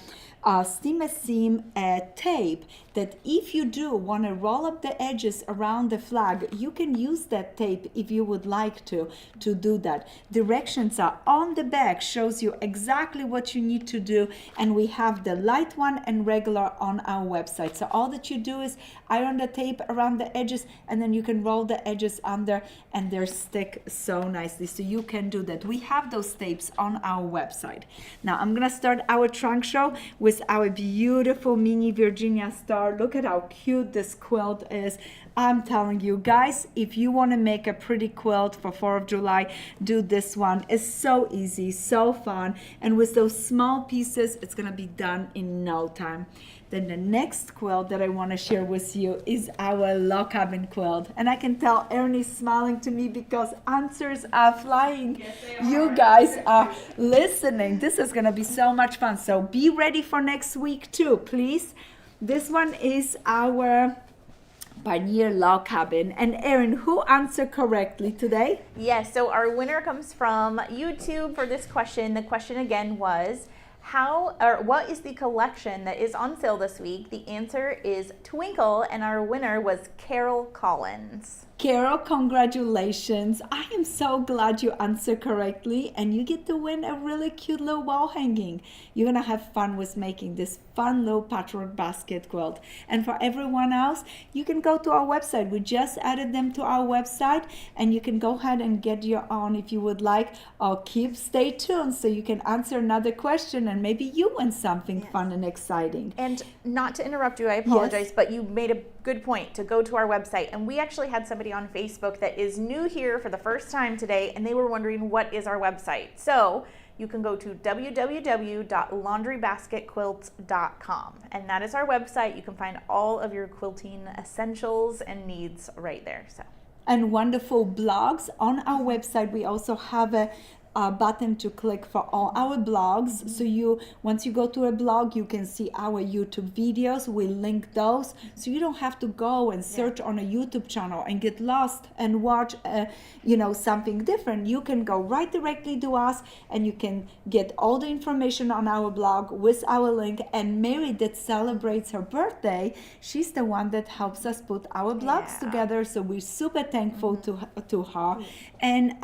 steam tape, that if you do want to roll up the edges around the flag, you can use that tape if you would like to do that. Directions are on the back, shows you exactly what you need to do, and we have the light one and regular on our website. So all that you do is iron the tape around the edges, and then you can roll the edges under, and they stick so nicely. So you can do that. We have those tapes on our website. Now I'm gonna start our trunk show with our beautiful mini Virginia star. Look at how cute this quilt is. I'm telling you guys, if you want to make a pretty quilt for 4th of July, do this one. It's so easy, so fun, and with those small pieces, it's gonna be done in no time. Then the next quilt that I want to share with you is our log cabin quilt. And I can tell Erin is smiling to me because answers are flying. Yes, they are. You guys are listening. This is going to be so much fun. So be ready for next week too, please. This one is our Pioneer log cabin. And Erin, who answered correctly today? Yes, so our winner comes from YouTube for this question. The question again was, what is the collection that is on sale this week? The answer is Twinkle, and our winner was Carol Collins. Carol, congratulations. I am so glad you answered correctly, and you get to win a really cute little wall hanging. You're gonna have fun with making this fun little patchwork basket quilt. And for everyone else, you can go to our website. We just added them to our website, and you can go ahead and get your own if you would like, or stay tuned so you can answer another question and maybe you win something fun and exciting. And not to interrupt you, I apologize, but you made a good point to go to our website. And we actually had somebody on Facebook that is new here for the first time today, and they were wondering what is our website. So you can go to www.laundrybasketquilts.com, and that is our website. You can find all of your quilting essentials and needs right there. So, and wonderful blogs on our website. We also have a button to click for all our blogs. So once you go to a blog, you can see our YouTube videos. We link those, so you don't have to go and search on a YouTube channel and get lost and watch something different. You can go right directly to us, and you can get all the information on our blog with our link. And Mary, that celebrates her birthday, she's the one that helps us put our blogs together, so we're super thankful to her. And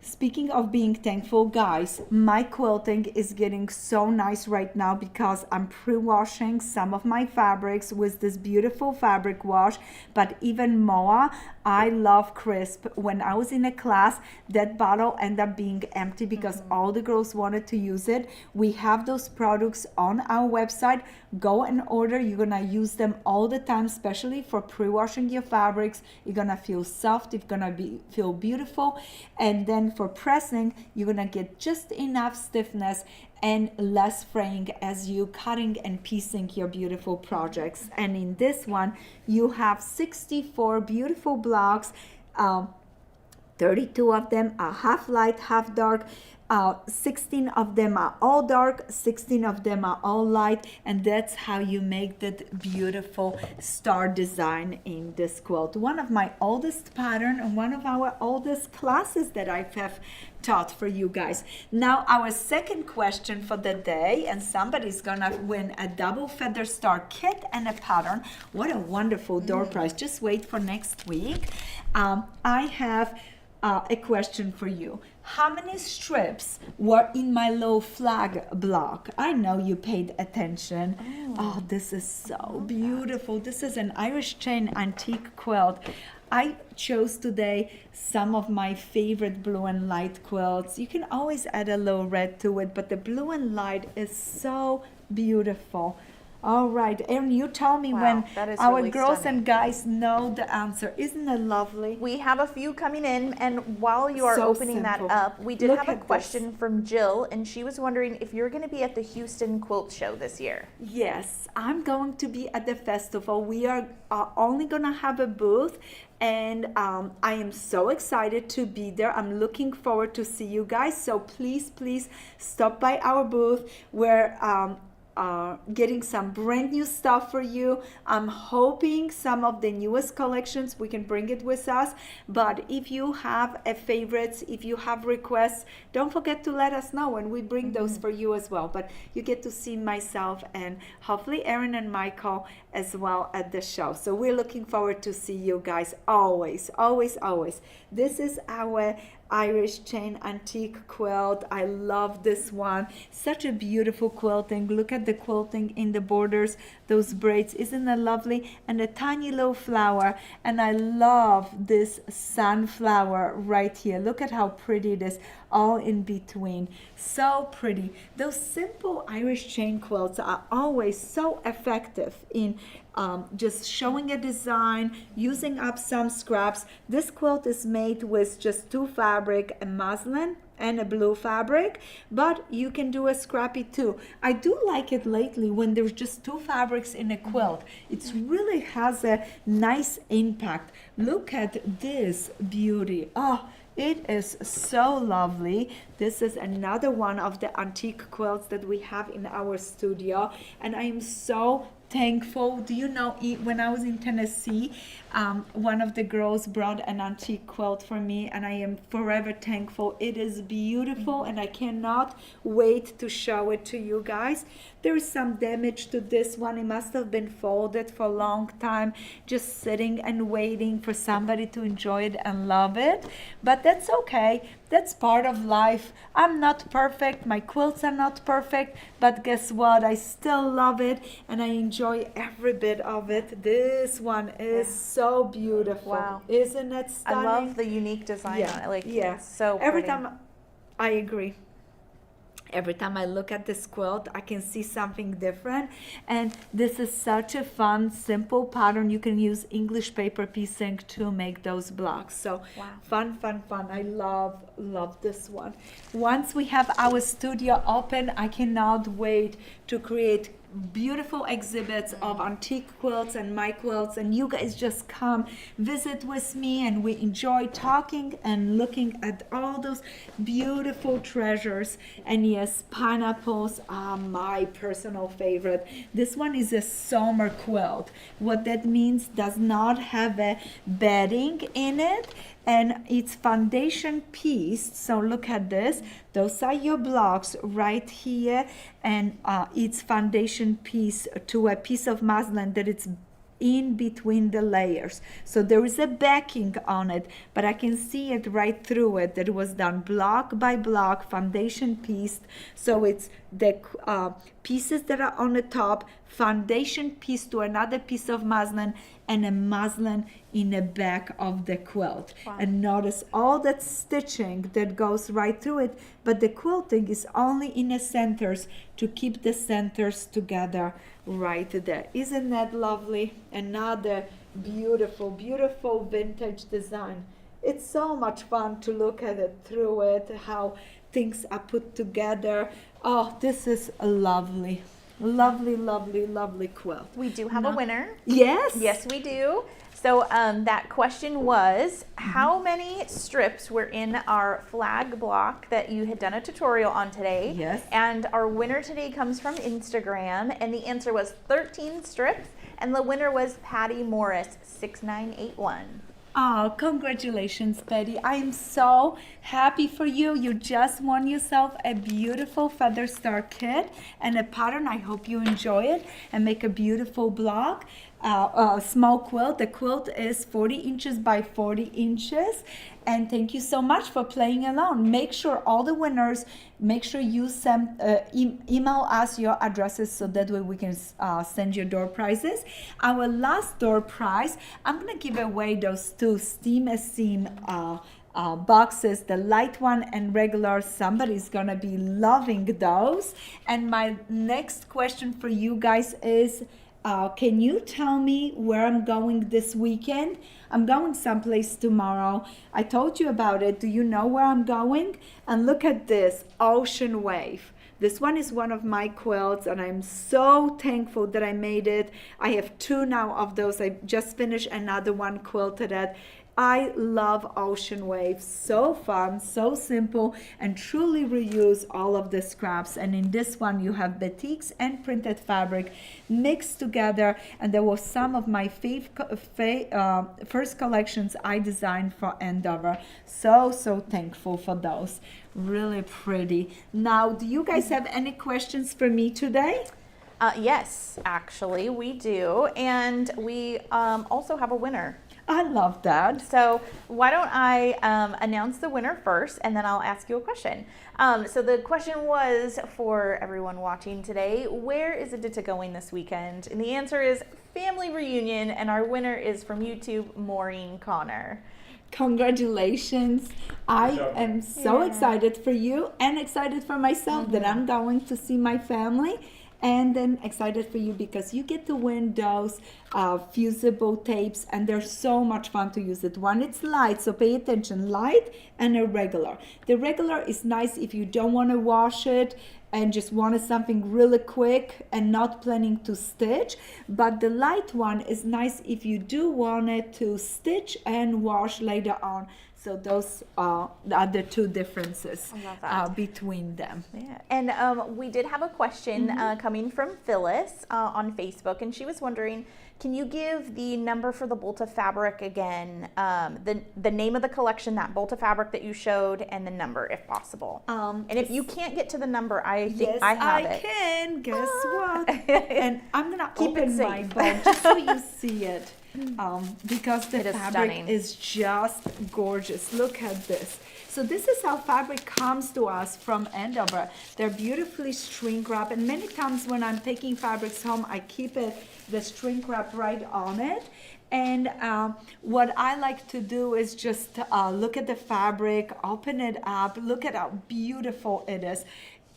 speaking of being thankful, guys, my quilting is getting so nice right now because I'm pre-washing some of my fabrics with this beautiful fabric wash. But even more, I love crisp. When I was in a class, that bottle ended up being empty because all the girls wanted to use it. We have those products on our website. Go and order. You're gonna use them all the time, especially for pre-washing your fabrics. You're gonna feel soft. You're gonna feel beautiful. And then for pressing, you're gonna get just enough stiffness and less fraying as you cutting and piecing your beautiful projects. And in this one, you have 64 beautiful blocks. 32 of them are half light, half dark. 16 of them are all dark, 16 of them are all light, and that's how you make that beautiful star design in this quilt. One of my oldest pattern and one of our oldest classes that I have taught for you guys. Now our second question for the day, and somebody's gonna win a double feather star kit and a pattern. What a wonderful door prize. Just wait for next week. I have a question for you. How many strips were in my little flag block? I know you paid attention. Oh, this is so beautiful. This is an Irish chain antique quilt. I chose today some of my favorite blue and light quilts. You can always add a little red to it, but the blue and light is so beautiful. All right, Erin, you tell me when our really girls stunning. and guys know the answer. Isn't it lovely? We have a few coming in, and while you are So opening simple. that up, we did Look have a at this. question from Jill, and she was wondering if you're going to be at the Houston Quilt Show this year. Yes, I'm going to be at the festival. We are only going to have a booth, and I am so excited to be there. I'm looking forward to see you guys. So please stop by our booth where getting some brand new stuff for you. I'm hoping some of the newest collections we can bring it with us. But if you have a favorites, if you have requests, don't forget to let us know and we bring those for you as well. But you get to see myself and hopefully Erin and Michael as well at the show. So we're looking forward to see you guys always, always, always. This is our Irish chain antique quilt. I love this one. Such a beautiful quilting. Look at the quilting in the borders, those braids. Isn't that lovely? And a tiny little flower. And I love this sunflower right here. Look at how pretty it is, all in between. So pretty. Those simple Irish chain quilts are always so effective in just showing a design, using up some scraps. This quilt is made with just two fabric, a muslin and a blue fabric, but you can do a scrappy too. I do like it lately when there's just two fabrics in a quilt. It really has a nice impact. Look at this beauty. Oh, it is so lovely. This is another one of the antique quilts that we have in our studio, and I am so thankful. Do you know, when I was in Tennessee, one of the girls brought an antique quilt for me, and I am forever thankful. It is beautiful, and I cannot wait to show it to you guys. There is some damage to this one. It must have been folded for a long time, just sitting and waiting for somebody to enjoy it and love it. But that's okay. That's part of life. I'm not perfect. My quilts are not perfect. But guess what? I still love it, and I enjoy every bit of it. This one is so beautiful. Wow. Isn't it stunning? I love the unique design on it. Like, yeah. it's so Every pretty. time, I agree. Every time I look at this quilt, I can see something different. And this is such a fun, simple pattern. You can use English paper piecing to make those blocks. So Wow. fun, fun, fun. I love this one. Once we have our studio open, I cannot wait to create beautiful exhibits of antique quilts and my quilts, and you guys just come visit with me and we enjoy talking and looking at all those beautiful treasures. And yes, pineapples are my personal favorite. This one is a summer quilt. What that means, does not have a bedding in it, and it's foundation piece. So look at this. Those are your blocks right here, and it's foundation piece to a piece of muslin that it's in between the layers. So there is a backing on it, but I can see it right through it that it was done block by block, foundation piece. So it's the pieces that are on the top, foundation piece to another piece of muslin, and a muslin in the back of the quilt. Wow. And notice all that stitching that goes right through it, but the quilting is only in the centers to keep the centers together right there. Isn't that lovely? Another beautiful, beautiful vintage design. It's so much fun to look at it through it, how things are put together. Oh, this is a lovely, lovely, lovely, lovely quilt. We do have a winner. Yes. Yes, we do. So that question was, how many strips were in our flag block that you had done a tutorial on today? Yes. And our winner today comes from Instagram, and the answer was 13 strips, and the winner was Patty Morris, 6981. Oh, congratulations, Patty. I am so happy for you. You just won yourself a beautiful Feather Star kit and a pattern. I hope you enjoy it and make a beautiful block. Small quilt. The quilt is 40 inches by 40 inches. And thank you so much for playing along. Make sure all the winners, make sure you send, email us your addresses so that way we can send your door prizes. Our last door prize, I'm going to give away those two Steam a Seam boxes, the light one and regular. Somebody's gonna be loving those. And my next question for you guys is, can you tell me where I'm going this weekend? I'm going someplace tomorrow. I told you about it. Do you know where I'm going? And look at this, Ocean Wave. This one is one of my quilts, and I'm so thankful that I made it. I have two now of those. I just finished another one quilted at. I love ocean waves. So fun, so simple, and truly reuse all of the scraps. And in this one, you have batiks and printed fabric mixed together. And there was some of my first collections I designed for Andover. So thankful for those. Really pretty. Now, do you guys have any questions for me today? Yes, actually, we do. And we also have a winner. I love that. So why don't I announce the winner first, and then I'll ask you a question. So the question was for everyone watching today, where is Edyta going this weekend? And the answer is family reunion, and our winner is from YouTube, Maureen Connor. Congratulations. I am so Yeah. excited for you and excited for myself that I'm going to see my family. And then excited for you because you get to win those fusible tapes, and they're so much fun to use it. One, it's light, so pay attention, light and a regular. The regular is nice if you don't want to wash it and just wanted something really quick and not planning to stitch. But the light one is nice if you do want it to stitch and wash later on. So those are the two differences between them. Yeah. And we did have a question coming from Phyllis on Facebook, and she was wondering, can you give the number for the Bolta fabric again, the name of the collection, that Bolta fabric that you showed, and the number if possible. And if you can't get to the number, I think Yes, I have I it. can. Guess what? And I'm gonna Keep it open my safe. bowl just so you see it. Because the It is fabric stunning. is just gorgeous. Look at this. So this is how fabric comes to us from Andover. They're beautifully shrink wrapped, and many times when I'm taking fabrics home, I keep the shrink wrap right on it. And what I like to do is just look at the fabric, open it up, look at how beautiful it is.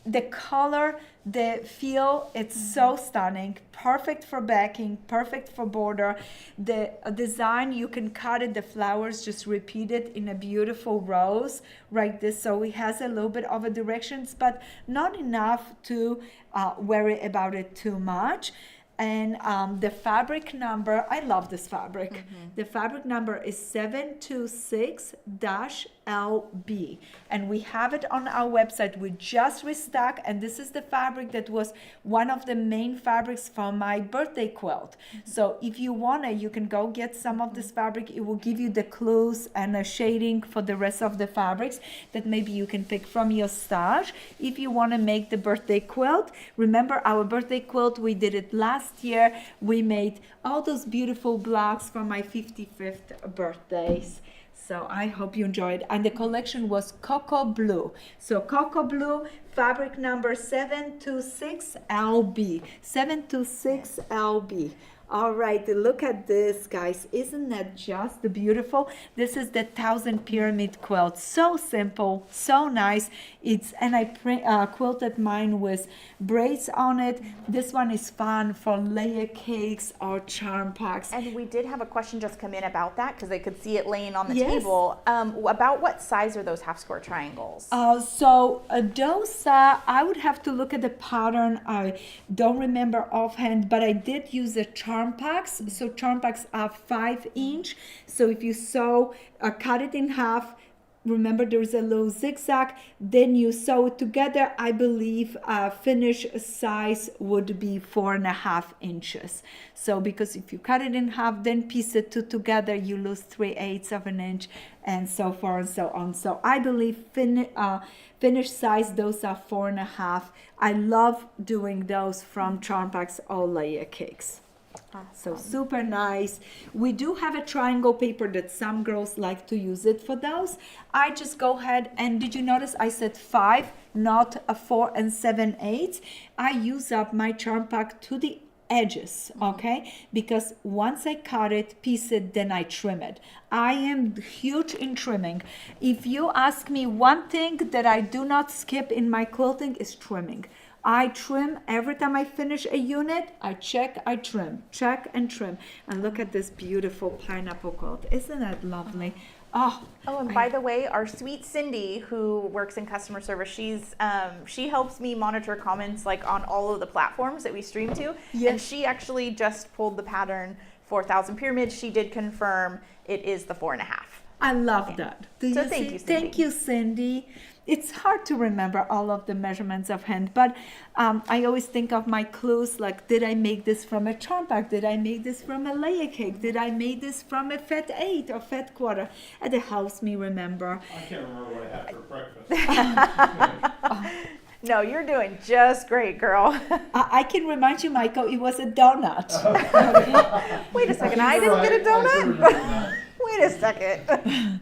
The color, the feel, it's so stunning. Perfect for backing, perfect for border. The design, you can cut it, the flowers just repeated in a beautiful rows like this. So it has a little bit of a directions, but not enough to worry about it too much. And the fabric number, I love this fabric. The fabric number is 726-LB. And we have it on our website. We just restocked, and this is the fabric that was one of the main fabrics for my birthday quilt. So if you want it, you can go get some of this fabric. It will give you the clues and a shading for the rest of the fabrics that maybe you can pick from your stash. If you want to make the birthday quilt, remember our birthday quilt, we did it last year. We made all those beautiful blocks for my 55th birthdays. So I hope you enjoyed. And the collection was Cocoa Blue. So Cocoa Blue, fabric number 726LB. 726LB. All right, look at this, guys. Isn't that just beautiful? This is the 1000 pyramid quilt. So simple, so nice. And I quilted mine with braids on it. This one is fun for layer cakes or charm packs. And we did have a question just come in about that because they could see it laying on the Yes. table. About what size are those half square triangles? So those, I would have to look at the pattern. I don't remember offhand, but I did use a charm packs. So charm packs are 5 inch. So if you cut it in half, remember there's a little zigzag, then you sew it together. I believe finish size would be 4.5 inches. So because if you cut it in half, then piece it together, you lose 3/8 of an inch, and so forth and so on. So I believe finish size, those are 4.5. I love doing those from charm packs or layer cakes. So super nice. We do have a triangle paper that some girls like to use it for those. I just go ahead and did you notice I said 5, not a 4 and 7/8? I use up my charm pack to the edges, okay? Because once I cut it, piece it, then I trim it. I am huge in trimming. If you ask me one thing that I do not skip in my quilting is trimming. I trim every time I finish a unit. I check, I trim, check and trim. And look at this beautiful pineapple quilt. Isn't that lovely? Oh, and by the way, our sweet Cindy, who works in customer service, she helps me monitor comments like on all of the platforms that we stream to. Yes. And she actually just pulled the pattern for 1000 pyramids. She did confirm it is the 4.5. I love that. Do So you thank see? you, Cindy. Thank you, Cindy. It's hard to remember all of the measurements of hand, but I always think of my clues, like, did I make this from a charm bag? Did I make this from a layer cake? Did I make this from a fat 8 or fat quarter? And it helps me remember. I can't remember what I had for breakfast. No, you're doing just great, girl. I can remind you, Michael, it was a donut. Wait a second, I didn't get a donut? Wait a second.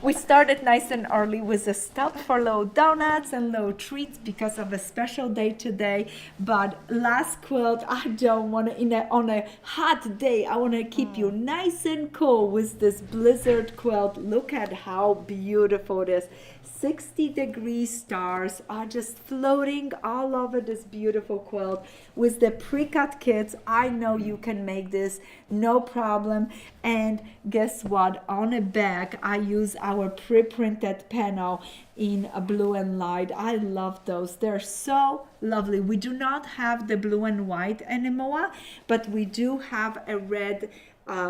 We started nice and early with a stop for little donuts and little treats because of a special day today. But last quilt, I don't want to, on a hot day, I want to keep you nice and cool with this blizzard quilt. Look at how beautiful it is. 60-degree stars are just floating all over this beautiful quilt. With the pre-cut kits, I know you can make this no problem. And guess what? On a back, I use our pre-printed panel in a blue and light. I love those. They're so lovely. We do not have the blue and white anymore, but we do have a red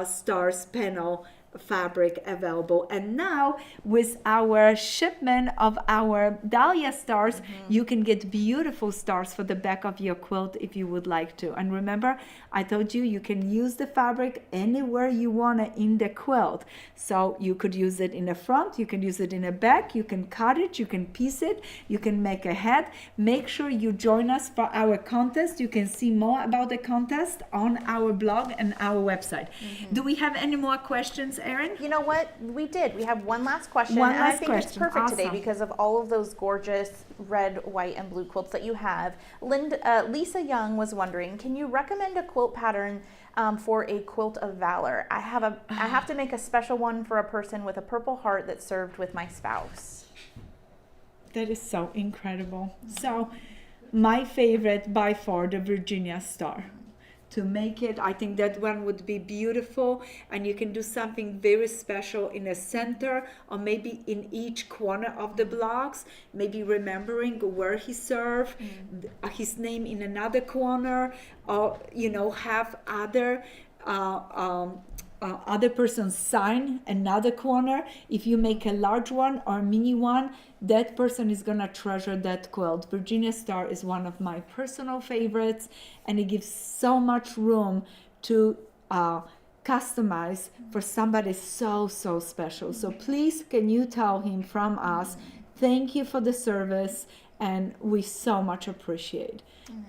stars panel fabric available. And now with our shipment of our Dahlia stars, you can get beautiful stars for the back of your quilt if you would like to. And remember, I told you, you can use the fabric anywhere you want it in the quilt. So you could use it in the front, you can use it in the back, you can cut it, you can piece it, you can make a head. Make sure you join us for our contest. You can see more about the contest on our blog and our website. Do we have any more questions, Erin? You know what? We did. We have one last question. One and I last think it's question. perfect today Awesome. because of all of those gorgeous red, white, and blue quilts that you have. Lisa Young was wondering, can you recommend a quilt pattern for a quilt of valor? I have to make a special one for a person with a purple heart that served with my spouse. That is so incredible. So my favorite by far, the Virginia Star. To make it, I think that one would be beautiful, and you can do something very special in the center or maybe in each corner of the blocks, maybe remembering where he served, his name in another corner, or have other person sign another corner. If you make a large one or a mini one, that person is gonna treasure that quilt. Virginia Star is one of my personal favorites, and it gives so much room to customize for somebody so special. So please, can you tell him from us, thank you for the service, and we so much appreciate.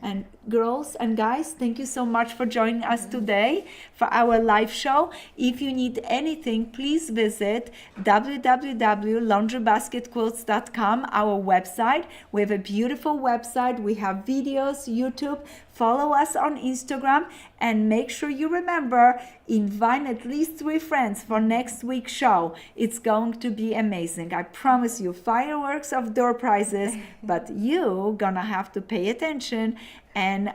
And girls and guys, thank you so much for joining us today for our live show. If you need anything, please visit www.laundrybasketquilts.com, our website. We have a beautiful website. We have videos, YouTube. Follow us on Instagram, and make sure you remember, invite at least 3 friends for next week's show. It's going to be amazing. I promise you, fireworks of door prizes, but you gonna have to pay attention and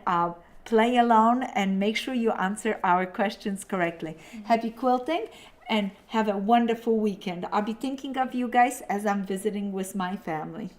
play along and make sure you answer our questions correctly. Happy quilting and have a wonderful weekend. I'll be thinking of you guys as I'm visiting with my family.